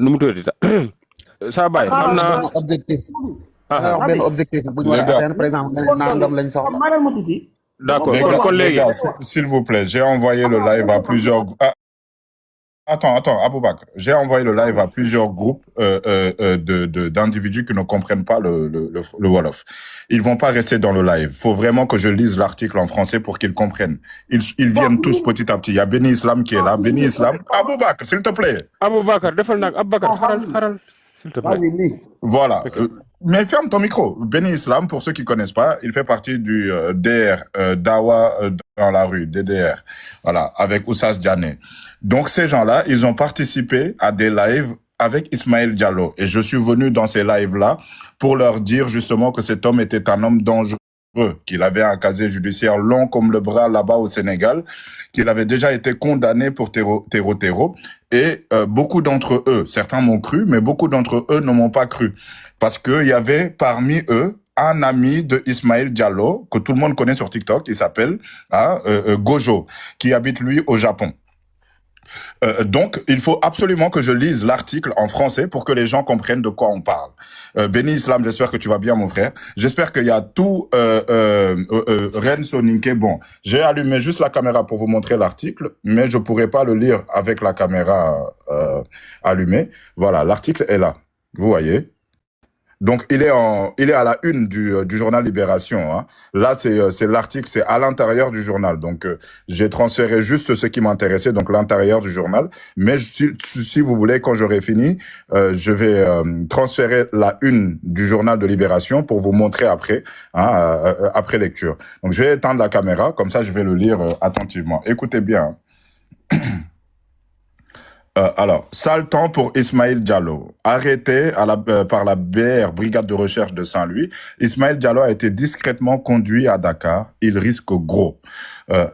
nu mu tuddati saa baay xam naa objectif benn objectif bu ñu war a atteindre par exemple nangam lañ soxla d'accord kon léegi s'il vous plaît j'ai envoyé le live à plusieurs Attends, Aboubak. J'ai envoyé le live à plusieurs groupes d'individus qui ne comprennent pas le Wolof. Ils vont pas rester dans le live. Faut vraiment que je lise l'article en français pour qu'ils comprennent. Ils viennent tous petit à petit. Il y a Béni Islam qui est là. Béni Islam. Aboubak, s'il te plaît. Aboubacar defal nag Aboubacar xaral s'il te plaît. Vas-y, lis. Voilà. Ok. Mais ferme ton micro. Béni Islam, pour ceux qui connaissent pas, il fait partie du DR, Dawa dans la rue, DDR. Voilà, avec Oussas Diané. Donc ces gens-là, ils ont participé à des lives avec Ismaël Diallo. Et je suis venu dans ces lives-là pour leur dire justement que cet homme était un homme dangereux, qu'il avait un casier judiciaire long comme le bras là-bas au Sénégal, qu'il avait déjà été condamné pour terreau. Et beaucoup d'entre eux, certains m'ont cru, mais beaucoup d'entre eux ne m'ont pas cru. Parce qu'il y avait parmi eux un ami de Ismaël Diallo, que tout le monde connaît sur TikTok, il s'appelle Gojo, qui habite lui au Japon. Donc, il faut absolument que je lise l'article en français pour que les gens comprennent de quoi on parle. Béni Islam, j'espère que tu vas bien, mon frère. J'espère qu'il y a tout Ren Soninke. Bon, j'ai allumé juste la caméra pour vous montrer l'article, mais je pourrais pas le lire avec la caméra allumée. Voilà, l'article est là. Vous voyez? Donc, il est à la une du journal Libération, hein. Là, c'est l'article, c'est à l'intérieur du journal. Donc, j'ai transféré juste ce qui m'intéressait, donc l'intérieur du journal. Mais si vous voulez, quand j'aurai fini, je vais transférer la une du journal de Libération pour vous montrer après, hein, après lecture. Donc, je vais éteindre la caméra, comme ça, je vais le lire attentivement. Écoutez bien. Alors, sale temps pour Ismaël Diallo. Arrêté par la BR, Brigade de recherche de Saint-Louis, Ismaël Diallo a été discrètement conduit à Dakar. Il risque gros.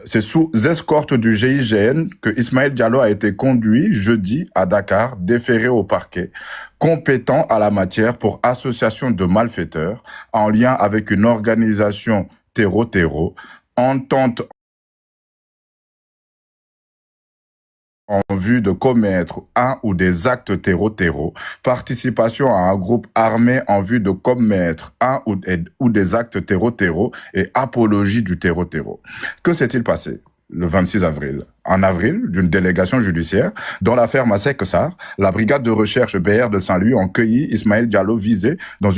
C'est sous escorte du GIGN que Ismaël Diallo a été conduit jeudi à Dakar, déféré au parquet, compétent à la matière pour association de malfaiteurs en lien avec une organisation terreau, entente en vue de commettre un ou des actes terreau, participation à un groupe armé en vue de commettre un ou des actes terreau et apologie du terreau. Que s'est-il passé le 26 avril? En avril, d'une délégation judiciaire, dans l'affaire Masek Sarr, la brigade de recherche BR de Saint-Louis ont cueilli Ismaël Diallo visé dans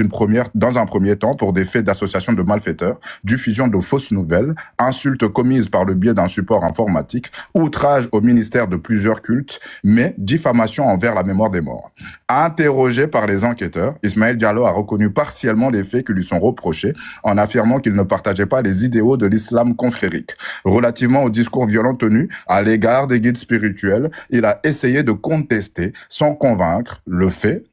un premier temps pour des faits d'association de malfaiteurs, diffusion de fausses nouvelles, insultes commises par le biais d'un support informatique, outrage au ministère de plusieurs cultes, mais diffamation envers la mémoire des morts. Interrogé par les enquêteurs, Ismaël Diallo a reconnu partiellement les faits qui lui sont reprochés en affirmant qu'il ne partageait pas les idéaux de l'islam confrérique. Relativement au discours violent tenu à l'égard des guides spirituels, il a essayé de contester, sans convaincre, les faits.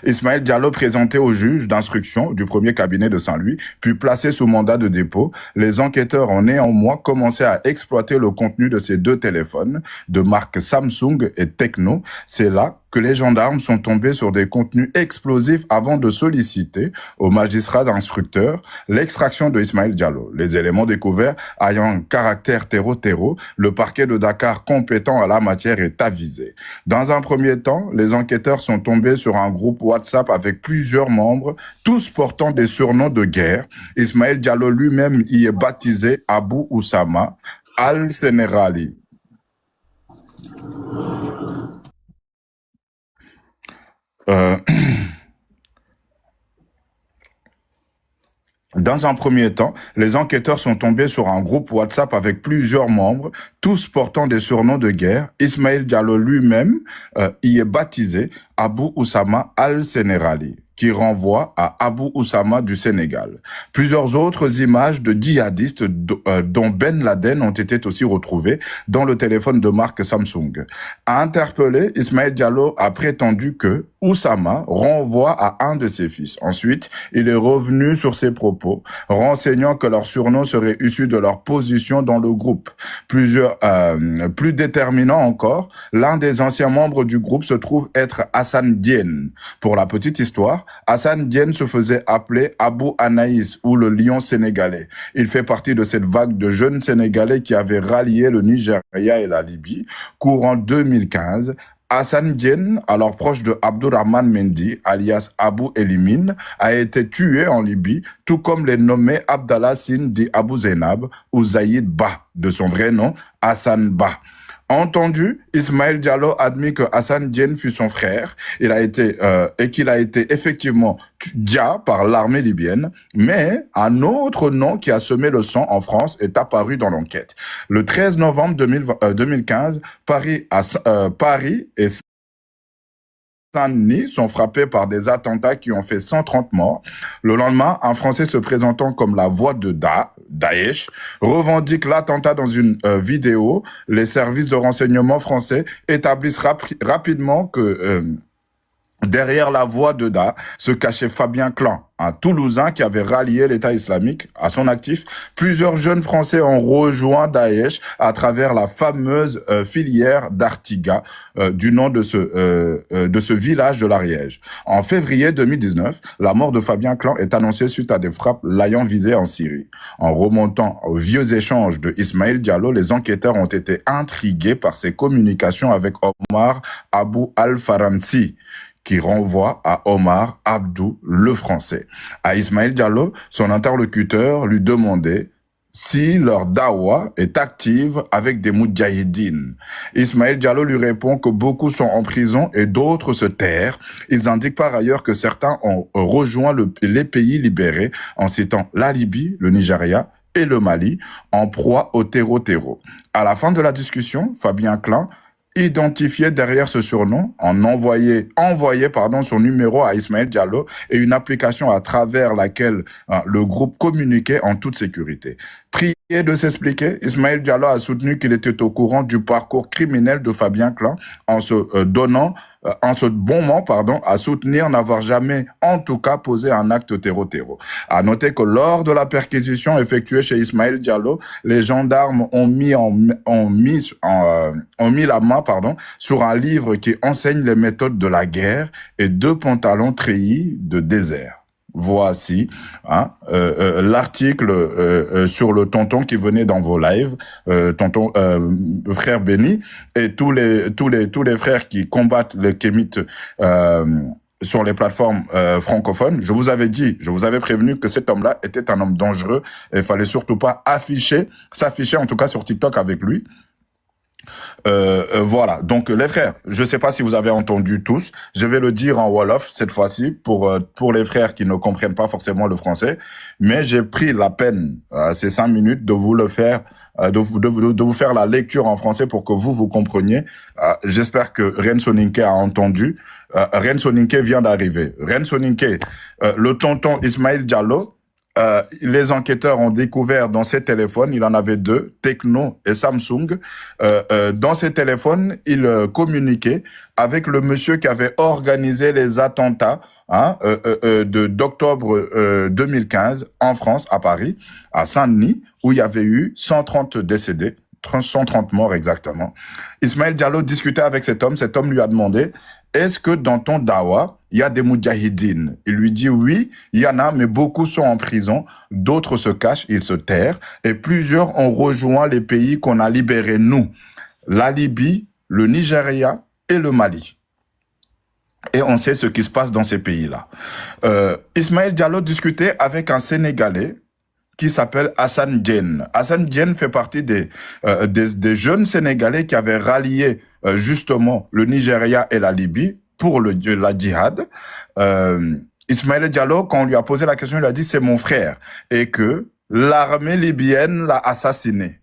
Ismaël Diallo présenté au juge d'instruction du premier cabinet de Saint-Louis, puis placé sous mandat de dépôt. Les enquêteurs ont néanmoins commencé à exploiter le contenu de ces deux téléphones de marque Samsung et Tecno. C'est là que les gendarmes sont tombés sur des contenus explosifs avant de solliciter au magistrat instructeur l'extraction de Ismaël Diallo. Les éléments découverts ayant caractère terreau, le parquet de Dakar compétent à la matière est avisé. Dans un premier temps, les enquêteurs sont tombés sur un groupe WhatsApp avec plusieurs membres, tous portant des surnoms de guerre. Ismaël Diallo lui-même y est baptisé Abu Oussama al-Sénérali. Dans un premier temps, les enquêteurs sont tombés sur un groupe WhatsApp avec plusieurs membres, tous portant des surnoms de guerre. Ismaël Diallo lui-même y est baptisé Abu Oussama al-Sénérali, qui renvoie à Abu Oussama du Sénégal. Plusieurs autres images de djihadistes dont Ben Laden ont été aussi retrouvées dans le téléphone de marque Samsung. Interpellé, Ismaël Diallo a prétendu que Oussama renvoie à un de ses fils. Ensuite, il est revenu sur ses propos, renseignant que leur surnom serait issu de leur position dans le groupe. Plus déterminant encore, l'un des anciens membres du groupe se trouve être Hassan Diène. Pour la petite histoire, Hassan Diène se faisait appeler Abu Anaïs ou le lion sénégalais. Il fait partie de cette vague de jeunes Sénégalais qui avaient rallié le Nigeria et la Libye courant 2015. Hassan Diène, alors proche de Abdourahmane Mendy, alias Abu Elimine, a été tué en Libye, tout comme les nommés Abdallah Sine dit Abu Zainab ou Zaïd Ba, de son vrai nom, Hassan Ba. Entendu, Ismaël Diallo admet que Hassan Diène fut son frère. Il a été et qu'il a été effectivement tué par l'armée libyenne, mais un autre nom qui a semé le sang en France est apparu dans l'enquête. Le 13 novembre 2015, Paris et Saint-Denis sont frappés par des attentats qui ont fait 130 morts. Le lendemain, un Français se présentant comme la voix de Daesh revendique l'attentat dans une vidéo. Les services de renseignement français établissent rapidement que derrière la voix de se cachait Fabien Clan, un Toulousain qui avait rallié l'État islamique à son actif. Plusieurs jeunes Français ont rejoint Daesh à travers la fameuse filière d'Artiga, du nom de ce village de l'Ariège. En février 2019, la mort de Fabien Clan est annoncée suite à des frappes l'ayant visé en Syrie. En remontant aux vieux échanges de Ismaël Diallo, les enquêteurs ont été intrigués par ses communications avec Omar Abou Al-Faransi, qui renvoie à Omar Abdou, le Français. À Ismaël Diallo, son interlocuteur lui demandait si leur dawa est active avec des moudjahidines. Ismaël Diallo lui répond que beaucoup sont en prison et d'autres se terrent. Ils indiquent par ailleurs que certains ont rejoint les pays libérés en citant la Libye, le Nigeria et le Mali en proie au terreau. À la fin de la discussion, Fabien Clan identifié derrière ce surnom, envoyé son numéro à Ismaël Diallo et une application à travers laquelle le groupe communiquait en toute sécurité. Prié de s'expliquer, Ismaël Diallo a soutenu qu'il était au courant du parcours criminel de Fabien Clan en se bombant à soutenir n'avoir jamais, en tout cas, posé un acte terreau. À noter que lors de la perquisition effectuée chez Ismaël Diallo, les gendarmes ont mis la main sur un livre qui enseigne les méthodes de la guerre et 2 pantalons treillis de désert. Voici l'article sur le tonton qui venait dans vos lives, tonton frère Béni, et tous les frères qui combattent les kémites sur les plateformes francophones. Je vous avais prévenu que cet homme-là était un homme dangereux et il fallait surtout pas s'afficher en tout cas sur TikTok avec lui. Voilà, donc les frères, je sais pas si vous avez entendu tous, je vais le dire en Wolof cette fois-ci pour les frères qui ne comprennent pas forcément le français, mais j'ai pris la peine ces 5 minutes de vous le faire, de vous faire la lecture en français pour que vous compreniez. J'espère que Ren Soninke a entendu. Ren Soninke vient d'arriver. Ren Soninke, le tonton Ismaël Diallo, les enquêteurs ont découvert dans ses téléphones, il en avait 2, Tecno et Samsung. Dans ces téléphones, il communiquait avec le monsieur qui avait organisé les attentats d'octobre 2015 en France, à Paris, à Saint-Denis, où il y avait eu 130 décédés. 130 morts exactement. Ismaël Diallo discutait avec cet homme lui a demandé « Est-ce que dans ton dawa, il y a des moudjahidines ?» Il lui dit « Oui, il y en a, mais beaucoup sont en prison, d'autres se cachent, ils se terrent, et plusieurs ont rejoint les pays qu'on a libérés, nous, la Libye, le Nigeria et le Mali. » Et on sait ce qui se passe dans ces pays-là. Ismaël Diallo discutait avec un Sénégalais qui s'appelle Hassan Diène. Hassan Diène fait partie des jeunes Sénégalais qui avaient rallié justement le Nigeria et la Libye pour la djihad. Ismaël Diallo, quand on lui a posé la question, il a dit « c'est mon frère » et que l'armée libyenne l'a assassiné.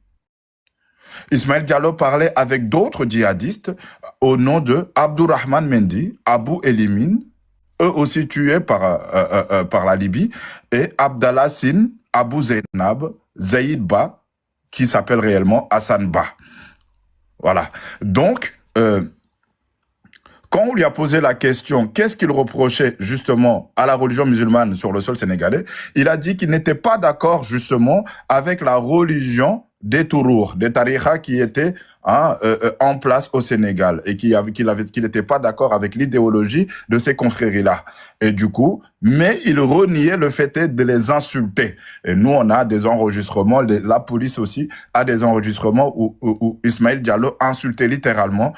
Ismaël Diallo parlait avec d'autres djihadistes au nom de Abdourahmane Mendy, Abou Elimine, eux aussi tués par la Libye, et Abdallah Sine, Abou Zainab, Zaïd Ba, qui s'appelle réellement Hassan Ba. Voilà. Donc, quand on lui a posé la question, qu'est-ce qu'il reprochait justement à la religion musulmane sur le sol sénégalais, il a dit qu'il n'était pas d'accord justement avec la religion des Tourours, des tariqas qui étaient en place au Sénégal et qu'il n'était pas d'accord avec l'idéologie de ces confréries-là. Et du coup, mais il reniait le fait de les insulter. Et nous, on a des enregistrements, la police aussi a des enregistrements où Ismaël Diallo insultait littéralement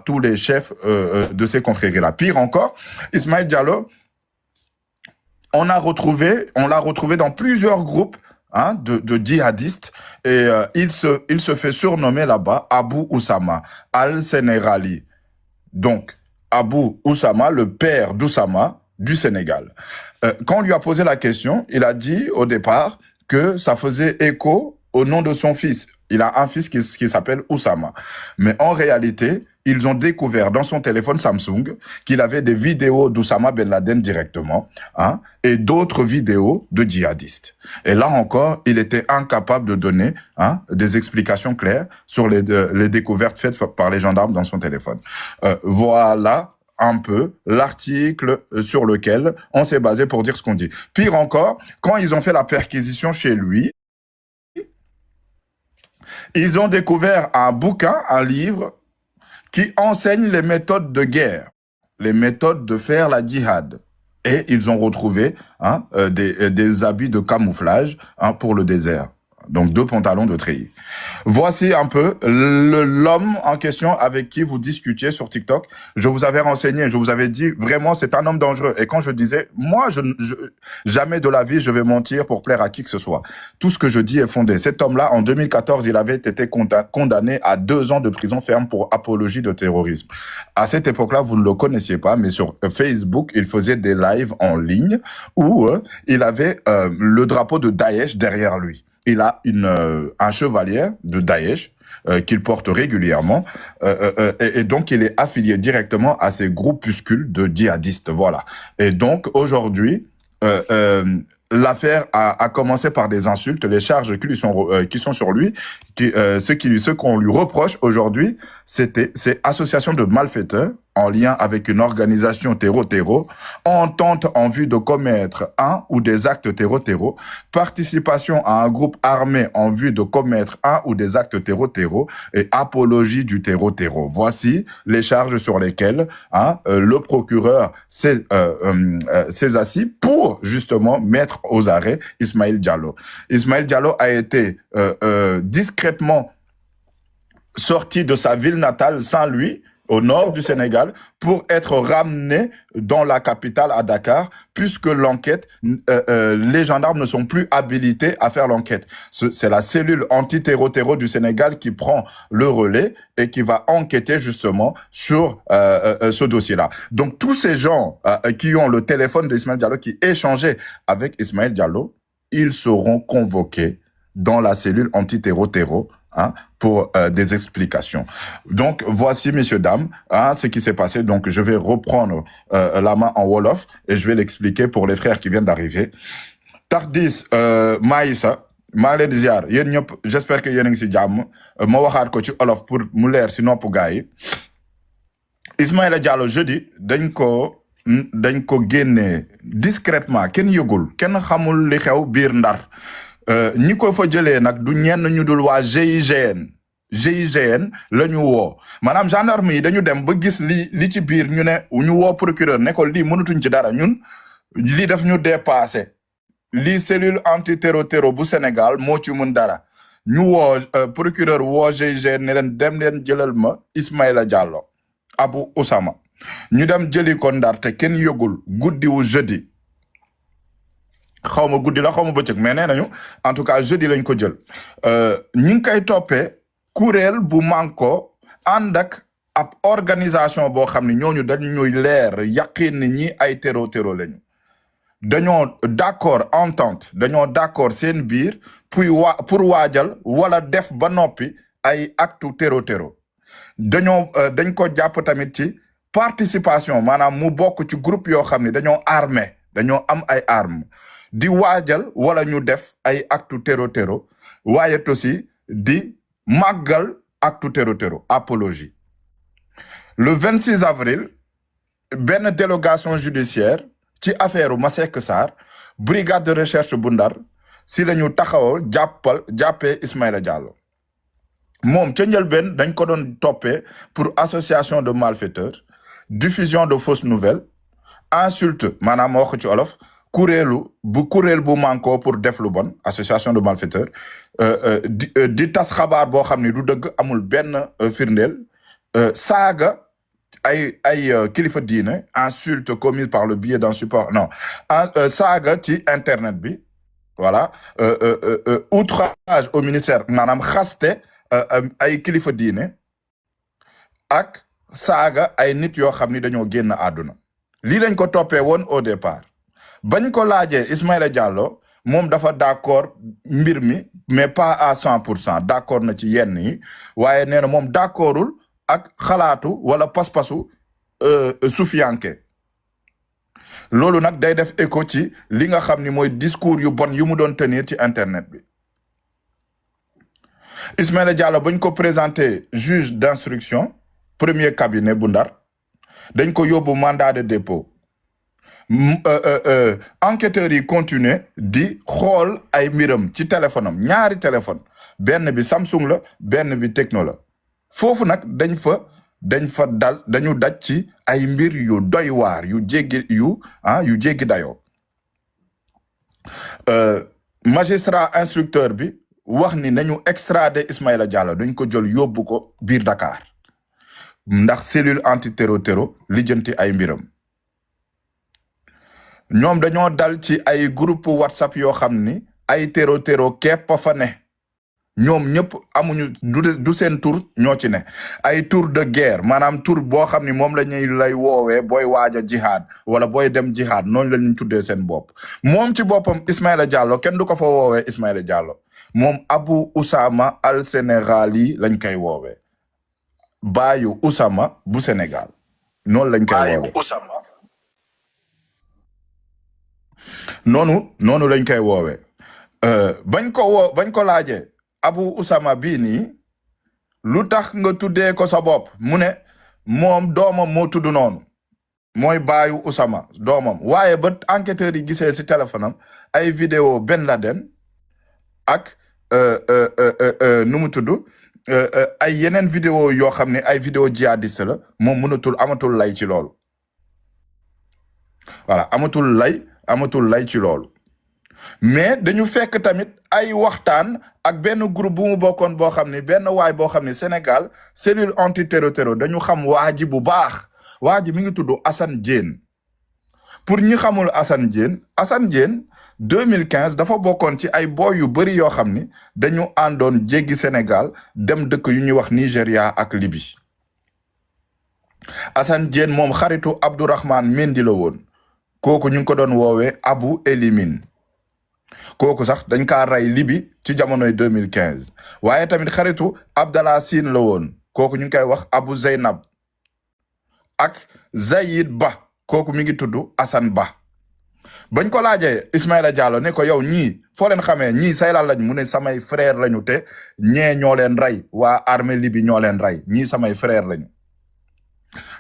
tous les chefs de ces confréries-là. Pire encore, Ismaël Diallo, on l'a retrouvé dans plusieurs groupes hein, de djihadistes, et il se fait surnommer là-bas Abu Oussama al-Sénégali. Donc, Abu Oussama, le père d'Oussama du Sénégal. Quand on lui a posé la question, il a dit au départ que ça faisait écho au nom de son fils. Il a un fils qui s'appelle Oussama. Mais en réalité, ils ont découvert dans son téléphone Samsung qu'il avait des vidéos d'Oussama Ben Laden directement, hein, et d'autres vidéos de djihadistes. Et là encore, il était incapable de donner, hein, des explications claires sur les découvertes faites par les gendarmes dans son téléphone. Voilà un peu l'article sur lequel on s'est basé pour dire ce qu'on dit. Pire encore, quand ils ont fait la perquisition chez lui, ils ont découvert un bouquin, un livre, qui enseigne les méthodes de guerre, les méthodes de faire la djihad. Et ils ont retrouvé, hein, des habits de camouflage, hein, pour le désert. Donc 2 pantalons de treillis. Voici un peu l'homme en question avec qui vous discutiez sur TikTok. Je vous avais renseigné, je vous avais dit vraiment c'est un homme dangereux. Et quand je disais, moi, jamais de la vie je vais mentir pour plaire à qui que ce soit. Tout ce que je dis est fondé. Cet homme-là, en 2014, il avait été condamné à 2 ans de prison ferme pour apologie de terrorisme. À cette époque-là, vous ne le connaissiez pas, mais sur Facebook, il faisait des lives en ligne où il avait le drapeau de Daesh derrière lui. Il a un chevalier de Daesh qu'il porte régulièrement, et donc il est affilié directement à ces groupuscules de djihadistes, voilà. Et donc aujourd'hui, l'affaire a commencé par des insultes, les charges qui sont sur lui, ce qu'on lui reproche aujourd'hui, c'est association de malfaiteurs en lien avec une organisation terreau, entente en vue de commettre un ou des actes terreau, participation à un groupe armé en vue de commettre un ou des actes terreau, et apologie du terreau. Voici les charges sur lesquelles, hein, le procureur s'est assis pour justement mettre aux arrêts Ismaël Diallo. Ismaël Diallo a été discrètement sorti de sa ville natale, Saint-Louis, au nord du Sénégal, pour être ramené dans la capitale à Dakar, puisque l'enquête, les gendarmes ne sont plus habilités à faire l'enquête. C'est la cellule anti-terreau du Sénégal qui prend le relais et qui va enquêter justement sur ce dossier-là. Donc tous ces gens qui ont le téléphone d'Ismaël Diallo, qui échangeaient avec Ismaël Diallo, ils seront convoqués dans la cellule anti-terreau, hein, pour des explications. Donc, voici, messieurs, dames, hein, ce qui s'est passé. Donc, je vais reprendre la main en Wolof et je vais l'expliquer pour les frères qui viennent d'arriver. Tardis, Maïssa, Malé Diar, j'espère que yéen a ngi si jàmm ma waxaat ko ci olof pour mu leer si nopp gars yi. Ismaïla Diallo jeudi dañ ko génnee discrètement, kenn yëgul, kenn xamul li xew biir Ndar. ñi ko fa jëlee nag du ñenn ñu dul waa GIGN la ñu woo maanaam gendarme yi dañu dem ba gis li ci biir ñu woo procureur ne ko lii mënatuñ ci dara ñun lii daf ñu dépassé lii cellule anti-terreau bu Sénégal moo ci mën dara ñu woo procureur woo GIGN ne leen dem leen jëlal ma Ismaïla Diallo Abu Oussama ñu dem jëli ko Ndar te kenn yëgul guddi wu jeudi xawma guddi la xawma bëccëg mais nee nañu en tout cas jeudi lañ ko jël ñi ngi koy toppee kuréel bu manko ànd ak ab organisation boo xam ne ñooñu dañuy leer yaqin ni ñi ay terreau lañu dañoo d'accord entente dañoo d'accord seen biir pour waajal wala def ba noppi ay actu terreau dañ ko jàpp tamit ci participation maanaam mu bokk ci groupe yoo xam ne dañoo armé dañoo am ay armes di waajal wala ñu def ay actu terreau waaye aussi di màggal actu terreau apologie. Le 26 avril benn délégation judiciaire ci affaire Masseck Sarr brigade de recherche bu Ndar si la ñu taxawal jàppee Ismaïla Diallo moom ca njëlbeen dañ ko doon toppee pour association de malfaiteurs, diffusion de fausses nouvelles, insulte maanaam wax ci olof kuréel bu manko pour def lu bon, association de malfaiteurs, di tas xabaar boo xam ne du dëgg amul benn firndeel, saaga ay kilifa diine, insulte commise par le biais d'un support, non, saaga ci internet bi voilà outrage au ministère maanaam xaste ay kilifa diine ak saaga ay nit yoo xam ni dañoo génn àdduna lii lañ ko toppee woon au départ bañ ko laajee Ismaïla Diallo moom dafa d'accord mbir mi mais pas à 100% d'accord na ci yenn yi waaye nee na moom d'accordul ak xalaatu wala pas-pasu sufiyanke loolu nag day def écho ci li nga xam ni mooy discours yu bon yu mu doon tenir ci internet bi Ismaïla Diallo bañ ko présenté juge d'instruction premier cabinet bu Ndar dañ ko yóbbu mandat de dépôt enquêteurs yi continuer di xool ay mbiram ci téléphone am ñaari téléphone benn bi Samsung la benn bi Tecno la foofu nag dañu daj ci ay mbir yu doy waar yu jéggi dayoo magistrat instructeur bi wax ni nañu extrader Ismaïla Diallo dañ ko jël yóbbu ko biir Dakar ndax cellule antiterror lijjanti ay mbiram ñoom dañoo dal ci ay groupe WhatsApp yoo xam ni ay terror képp fa ne ñoom ñëpp amuñu du seen tur ñoo ci ne ay tour de guerre maanaam tur boo xam ni moom la ñuy lay woowee booy waaj a jihad wala booy dem jihad noonu la ñu tuddee seen bopp moom ci boppam Ismaïla Diallo kenn du ko fa woowee Ismaïla Diallo moom Abu Oussama al Sénégali lañ koy woowee baayu Oussama bu Sénégal noonu lañ koy woowee noonu lañ koy woowee bañ ko laajee Abu Oussama bii nii lu tax nga tuddee ko sa bopp mu ne moom doomam moo tudd noonu mooy baayu Oussama doomam waaye ba enquêteurs yi gisee ci téléphone am ay vidéo Ben Laden ak nu mu tudd ay yeneen vidéo yoo xam ne ay vidéo jihadiste la moom amatul lay ci loolu voilà amatul lay ci loolu mais dañu fekk tamit ay waxtaan ak benn groupe bu mu bokkoon boo xam ne benn waay boo xam ne Sénégal cellule antiterror dañu xam waa ji bu baax waa ji mi ngi tudd Assane Diène pour ñi xamul Assane Diène 2015 dafa bokkoon ci ay boy yu bëri yoo xam ni dañu àndoon jéggi Sénégal dem dëkk yu ñuy wax Nigéria ak Libye Assane Diène moom xaritu Abdourahmane Mendy la woon kooku ñu ngi ko doon woowee Abu Elimine kooku sax dañ kaa rey Libye ci jamonoy 2015 waaye tamit xaritu Abdallah Sine la woon kooku ñu ngi koy wax Abu Zeynab ak Zayid Ba kooku mi ngi tudd Assane Ba bañ ko laajee Ismaïla Diallo ne ko yow ñii foo leen xamee ñii say lan lañ mu ne samay frère lañu te ñee ñoo leen rey waa armée Libye ñoo leen rey ñii samay frère lañu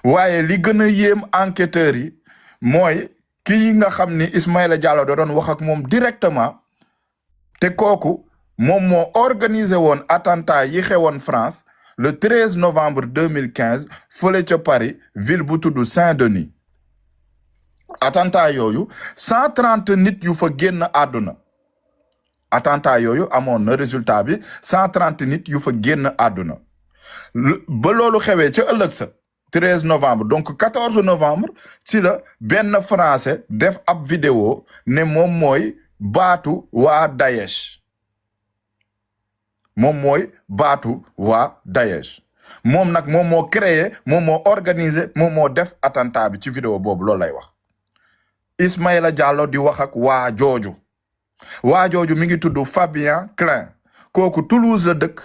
waaye li gën a yéem enquêteurs yi mooy kii nga xam ni Ismaïla Diallo da doon wax ak moom directement te kooku moom moo organisé woon attentat yi xewoon France le 13 novembre 2015 fële ca Paris ville bu tudd Saint-Denis attentat yooyu 130 nit yu fa génn àdduna attentat yooyu amoon na résultat bi 130 nit yu fa génn àdduna ba loolu xewee ca ëllëg sa 13 novembre donc 14 novembre ci la benn français def ab vidéo ne moom mooy baatu waa Daesh moom nag moom moo créé moom moo organisé moom moo def attentat bi ci vidéo boobu loolu lay wax Ismaïla Diallo di wax ak waa jooju mi ngi tudd Fabien Klein kooku Toulouse la dëkk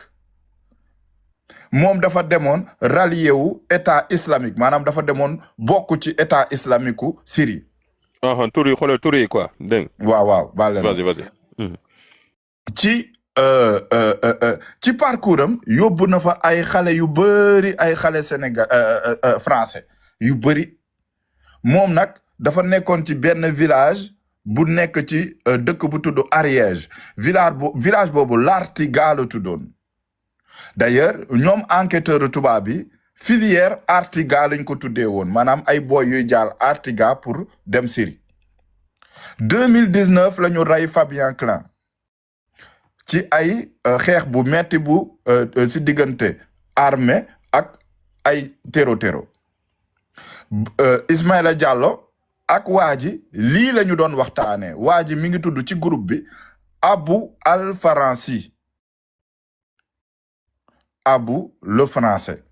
moom dafa demoon rallié wu état islamique maanaam dafa demoon bokk ci état islamique u Syrie. tur yi xoolal tur yi quoi dégg nga. waaw vas-y. ci parcours am yóbbu na fa ay xale yu bëri ay xale Sénégal français yu bëri moom nag dafa nekkoon ci benn village bu nekk ci dëkk bu tudd Ariège village boobu Lartiga la tuddoon. D'ailleurs ñoom enquêteur tubaab bi filière Artiga lañ ko tuddee woon maanaam ay boy yuy jaar Artiga pour dem Syrie 2019 la ñu rey Fabien Klein ci ay xeex bu metti bu si diggante armée ak ay terror Ismaïla Diallo ak waa ji lii la ñu doon waxtaanee waa ji mi ngi tudd ci groupe bi Abou Al Faransi. Abou le français.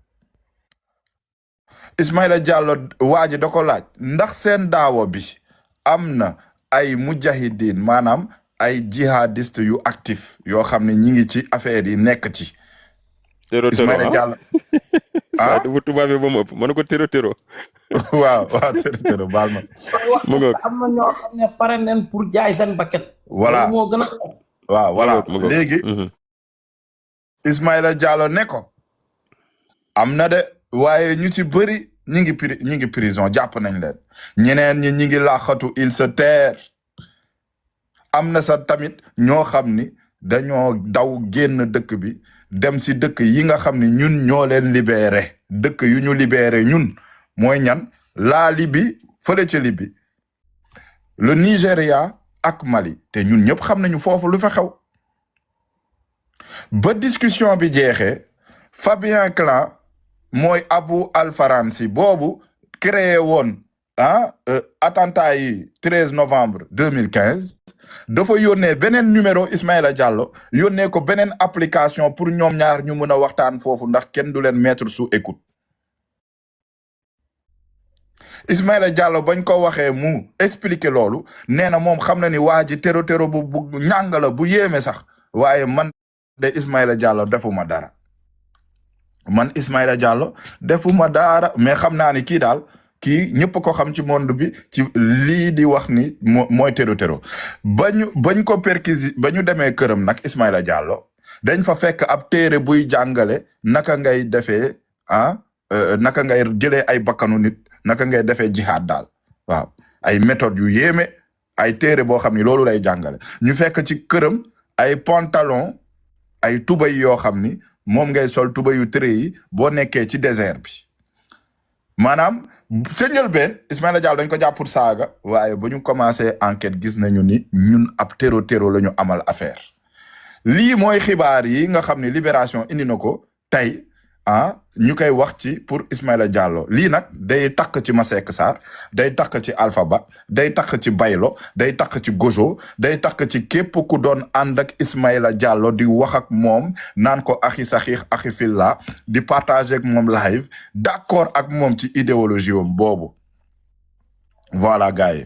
Ismaïla Diallo waa ji da ko laaj ndax seen daawo bi am na ay mujahidin maanaam ay jihadiste yu actif yoo xam ne ñi ngi ci affaire yi nekk ci. tero Ismaïla Diallo saa bu tubaab ba mu ëpp mën ko tero waaw tero baal ma. mu ngoog am na ñoo xam ne pare nañ pour jaay seen bakket. voilà loolu moo gën a. waaw voilà mu ngoog. léegi Ismaïla Diallo ne ko am na de waaye ñu ci bëri ñi ngi prison jàpp nañ leen ñeneen ñi ngi laaxatu il se terre am na sa tamit ñoo xam ni dañoo daw génn dëkk bi dem si dëkk yi nga xam ni ñun ñoo leen libéré dëkk yu ñu libéré ñun mooy ñan la Libye fële ca Libye le Nigeria ak Mali te ñun ñëpp xam nañu foofu lu fa xew ba discussion bi jeexee Fabien Clan mooy Abou Al Faransi boobu créé woon attentat yi 13 novembre 2015 dafa yónnee beneen numéro Ismaïla Diallo yónnee ko beneen application pour ñoom ñaar ñu mën a waxtaan foofu ndax kenn du leen mettre sous écoute Ismaïla Diallo bañ ko waxee mu expliquer loolu nee na moom xam na ni waa ji téro bu ñàng la bu yéeme sax waaye man de Ismaïla Diallo defuma dara man Ismaïla Diallo defuma dara mais xam naa ni kii daal kii ñëpp ko xam ci monde bi ci lii di wax ni mooy téro bañ ko perquisi ba ñu demee këram nag Ismaïla Diallo dañ fa fekk ab téere buy jàngale naka ngay defee naka ngay jëlee ay bakkanu nit naka ngay defee jihad daal waaw ay méthodes yu yéeme ay téere boo xam ni loolu lay jàngale ñu fekk ci këram ay pantalon ay tubay yoo xam ni moom ngay sol tuba yu tëré yi boo nekkee ci désert bi maanaam ca njëlbeen Ismaïla Diallo dañ ko jàpp pour saaga waaye ba ñu commencé enquête gis nañu ni ñun ab téro la ñu amal affaire lii mooy xibaar yi nga xam ne Libération indi na ko tey ñu koy wax ci pour Ismaïla Diallo lii nag day takk ci Masseck Sarr day takk ci Alpha Ba day takk ci Baylo day takk ci Gojo day takk ci képp ku doon ànd ak Ismaïla Diallo di wax ak moom naan ko axi saxiix axi filla di partager ak moom live d'accord ak moom ci idéologie am boobu voilà gars yi.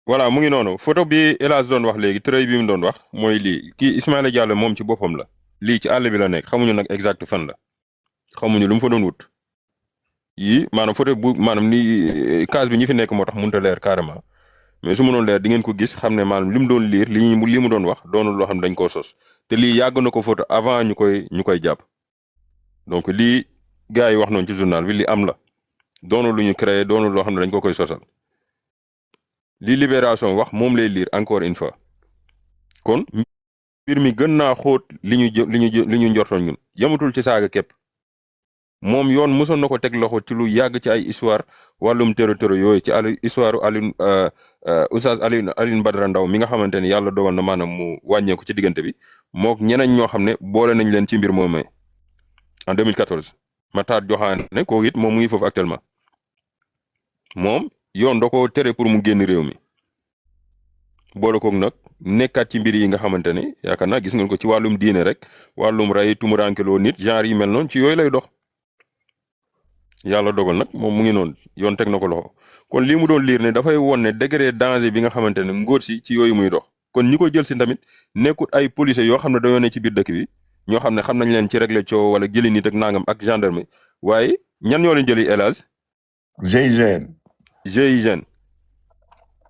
voilà mu ngi noonu photo bi El Hadj doon wax léegi tërëy bi mu doon wax mooy lii kii Ismaïla Diallo moom ci boppam la. lii ci àll bi la nekk xamuñu nag exact fan la xamuñu lu mu fa doon wut yii maanaam photo bu maanaam ni case bi ñi fi nekk moo tax mënut a leer carrément mais su mënoon leer di ngeen ko gis xam ne maanaam li mu doon liir li mu doon wax doonul loo xam ne dañ koo sos te lii yàgg na ko photo avant ñu koy jàpp donc lii gars yi wax noonu ci journal bi li am la doonul lu ñu créé doonul loo xam ne dañ ko koy sosal lii Libération wax moom lay liir encore une fois kon. mbir mi gën naa xóot li ñu njortoon ñun yamatul ci saaga képp moom yoon mosoon na ko teg loxo ci lu yàgg ci ay histoire wàllum téro yooyu ci histoire Oustaz Alioune Badara Ndaw mi nga xamante ni yàlla dogal na maanaam mu wàññeeku ci diggante bi mook ñeneen ñoo xam ne boole nañ leen ci mbir moomee en 2014 Matar Joxaane kooku it moom mu ngi foofu actuellement moom yoon da ko tere pour mu génn réew mi boole koog nag nekkaat ci mbir yi nga xamante ne yaakaar naa gis ngeen ko ci wàllum diine rek wàllum rey tumurankeloo nit genre yi mel noonu ci yooyu lay dox yàlla dogal nag moom mu ngi noonu yoon teg na ko loxo kon lii mu doon liir ne dafay won ne degré danger bi nga xamante ne ngóor si ci yooyu muy dox kon ñi ko jël si tamit nekkut ay policiers yoo xam ne dañoo ne ci biir dëkk bi ñoo xam ne xam nañ leen ci régler coow wala jëli nit ak nangam ak gendarme waaye ñan ñoo leen jëli élage GIGN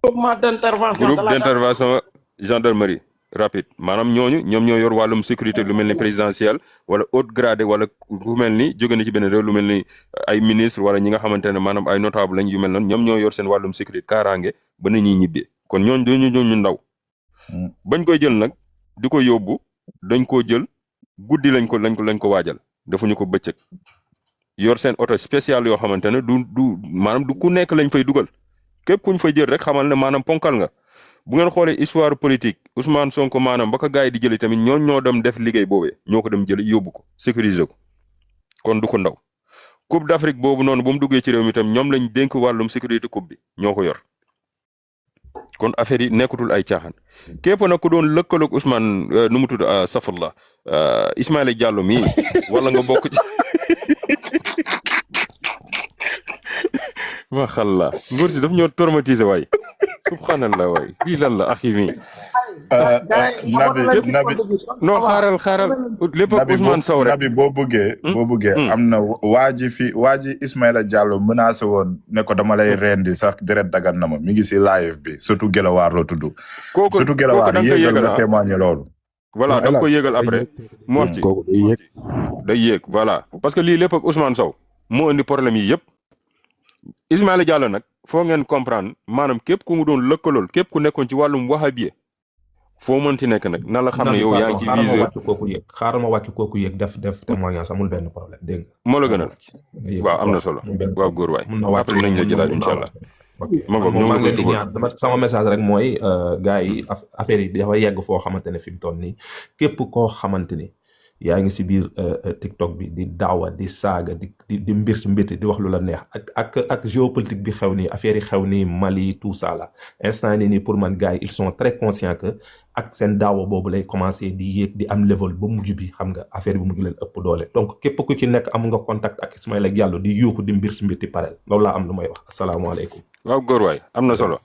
groupement d'intervention groupe d'intervention gendarmerie rapide maanaam ñooñu ñoom ñoo yor wàllum sécurité lu mel ni présidentiel wala haut gradé wala lu mel ni jóge na ci benn réew lu mel ni ay ministre wala ñi nga xamante ne maanaam ay notable lañ yu mel noonu ñoom ñoo yor seen wàllum sécurité kaaraange ba na ñuy ñibbee kon ñooñu ñu ndaw bañ koy jël nag di ko yóbbu dañ koo jël guddi lañ ko waajal defuñu ko bëccëg yor seen oto spécial yoo xamante ne du maanaam du ku nekk lañ fay dugal képp kuñ fay jël rek xamal ne maanaam ponkal nga bu ngeen xoolee histoire politique Ousmane Sonko maanaam ba ko gars yi di jëli tamit ñoo dem def liggéey boobee ñoo ko dem jëli yóbbu ko sécuriser ko kon du ko ndaw coupe d'Afrique boobu noonu ba mu duggee ci réew mi tam ñoom lañ dénk wàllum sécurité coupe bi ñoo ko yor kon affaire yi nekkatul ay caaxaan képp nag ku doon lëkkaloog Ousmane nu mu tudd safurla Ismaïla Diallo mii wala nga bokk ci ma xalla nguur si daf ñoo traumatisé waay subhanallah waay lii lan la axi mii nabi non xaaral lépp ak Ousmane Sow rek nabi boo bëggee am na waa ji Ismaïla Diallo menacé woon ne ko dama lay rendi sax deret dagan na ma mi ngi si live bi surtout Gelawaar la tudd surtout Gelawaar yéegal la témoigner loolu voilà da nga ko yéegal après mu wax ci day yéeg voilà parce que lii lépp ak Ousmane Sow moo indi problème yi yëpp Ismaïla Diallo nag foo ngeen comprendre maanaam képp ku mu doon lëkkalool képp ku nekkoon ci wàllum wahabiya foo mënti nekk nag na la xam ne yow yaa ngi ci viseur xaaral ma wàcc kooku yëg def témoignage amul benn problème dégg nga. moo la gënal waaw am na solo waaw góor waay après nañ la jëlaat incha allah. ma ngoog maa ngi leen di ñaan dama sama message rek mooy gars yi affaire yi dafa yegg foo xamante ne fi mu toll nii képp koo xamante ni yaa ngi si biir TikTok bi di daawa di saaga di mbirti di wax lu la neex ak géopolitique bi xew nii affaire yi xew nii Mali tout ça là instant nii pour man gars yi ils sont très conscients que ak seen daawa boobu lay commencé di yéeg di am level ba mujj bi xam nga affaire bi mu ngi leen ëpp doole donc képp ku ci nekk am nga contact ak Ismaïla Diallo di yuuxu di mbirti parel loolu laa am lu may wax asalaamaaleykum. waaw góor waay am na solo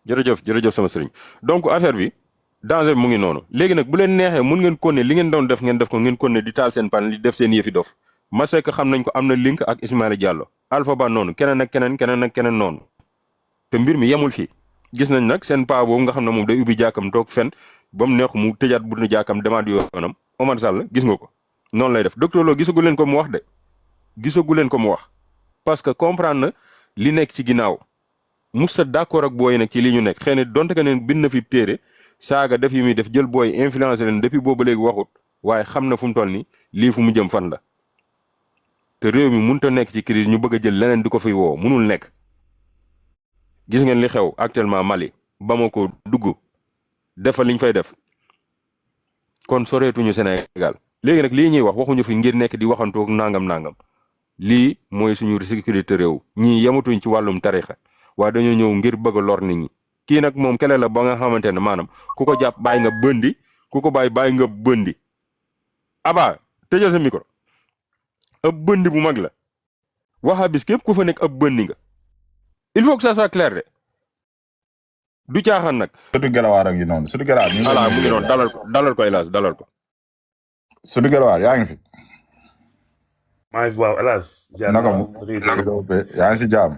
jërëjëf sama sëriñ donc affaire bi. danger bi mu ngi noonu léegi nag bu leen neexee mun ngeen konne li ngeen doon def ngeen def ko ngeen konne di taal seen panel di def seen yëfi dof Masek xam nañ ko am na link ak Ismaïla Diallo Alpha Ba noonu keneen ak keneen noonu te mbir mi yemul fii gis nañ nag seen paa boobu nga xam ne moom day ubbi jàkkam toog fen ba mu neex mu tëjaat bu nu jàkkam demaat yoonam Omar Sall gis nga ko noonu lay def docteur Lo gisagu leen ko mu wax de gisagu leen ko mu wax parce que comprendre na li nekk ci ginnaaw musta d'accord ak booy nag ci li ñu nekk xëy na donte que ne bind na fi téere saaga def yi muy def jël booy influencé leen depuis boobu léegi waxut waaye xam na fu mu toll nii lii fu mu jëm fan la te réew mi mënut a nekk ci crise ñu bëgg a jël leneen di ko fi woo mënul nekk gis ngeen li xew actuellement Mali Bamako dugg defal liñ fay def kon soreetuñu Sénégal léegi nag lii ñuy wax waxuñu fi ngir nekk di waxantoog nangam lii mooy suñu sécurité réew ñii yematuñ ci wàllum tarixa waaye dañoo ñëw ngir bëgg a lor nit ñi. kii nag moom kele la ba nga xamante ne maanaam ku ko jàpp bàyyi nga bëndi ku ko bàyyi nga bëndi aba tëjal sa micro ab bëndi bu mag la waxa bis képp ku fa nekk ab bëndi nga il faut que ça soit clair de du caaxaan nag. surtout Gelawaar ak yi noonu surtout Gelawaar. voilà mu ngi noonu dalal ko hélas dalal ko. surtout Gelawaar yaa ngi fi. maa ngi fi waaw hélas. naka mu yaa ngi si jàmm.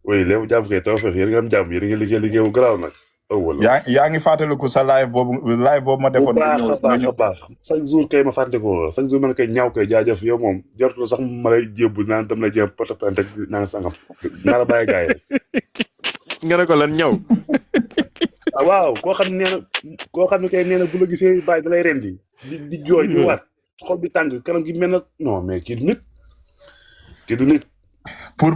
oui léegi jàmm kay taw feex yéen nga am jàmm yéen nga liggéey bu garaaw nag. yaa ngi fàttaliku sa live boobu ma defoon. bu baax chaque jour kay ma fàttaliku chaque jour man kay ñaaw kay jaajëf yow moom jartul sax ma lay jébbu naan dam la jéem porte plainte naan sangam naa la bàyyi gars yi. nga ne ko lan ñaw. waaw koo xam ne kay nee na bu la gisee bàyyi da lay rendi di jooy di waat xol bi tàng kanam gi mel na non mais kii du nit. pour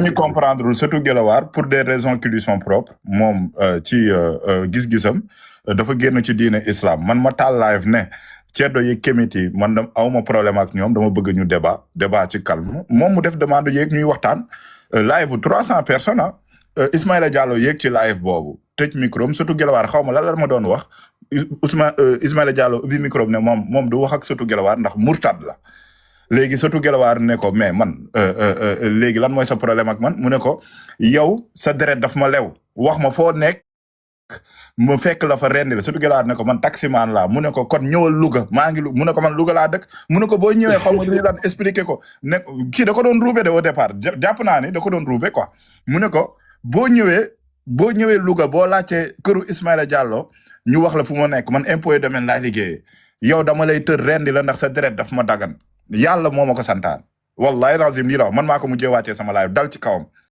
ñu comprendre surtout Gelawaar pour des raisons qui lui sont propres moom ci gis-gisam dafa génn ci diine islam man ma taal live ne ceddo yi kémiti man da awma problème ak ñoom dama bëgg ñu débat ci calme moom mu def demande yéeg ñuy waxtaan live bu 300 personnes Ismaïla Diallo yéeg ci live boobu tëj micro surtout Gelawaar xaw ma lan la ma doon wax Ismaïla Diallo ubbi micro ne moom du wax ak surtout Gelawaar ndax murtad la léegi surtout Gelawaar ne ko mais man léegi lan mooy sa problème ak man mu ne ko yow sa deret daf ma lew wax ma foo nekk mu fekk la fa rendi la surtout Gelawaar ne ko man taximaan laa mu ne ko kon ñëwal Louga maa ngi mu ne ko man Louga laa dëkk mu ne ko boo ñëwee xaw ma li ñu daan expliqué ko ne kii da ko doon ruube de au départ jàpp naa ni da ko doon ruube quoi mu ne ko boo ñëwee Louga boo laajtee këru Ismaïla Diallo ñu wax la fu ma nekk man impôt et domaine laa liggéeyee yow dama lay tër rendi la ndax sa deret daf ma dagan yàlla moo ma ko santaan wallahi lazim lii la wax man maa ko mujjee wàccee sama live dal ci kawam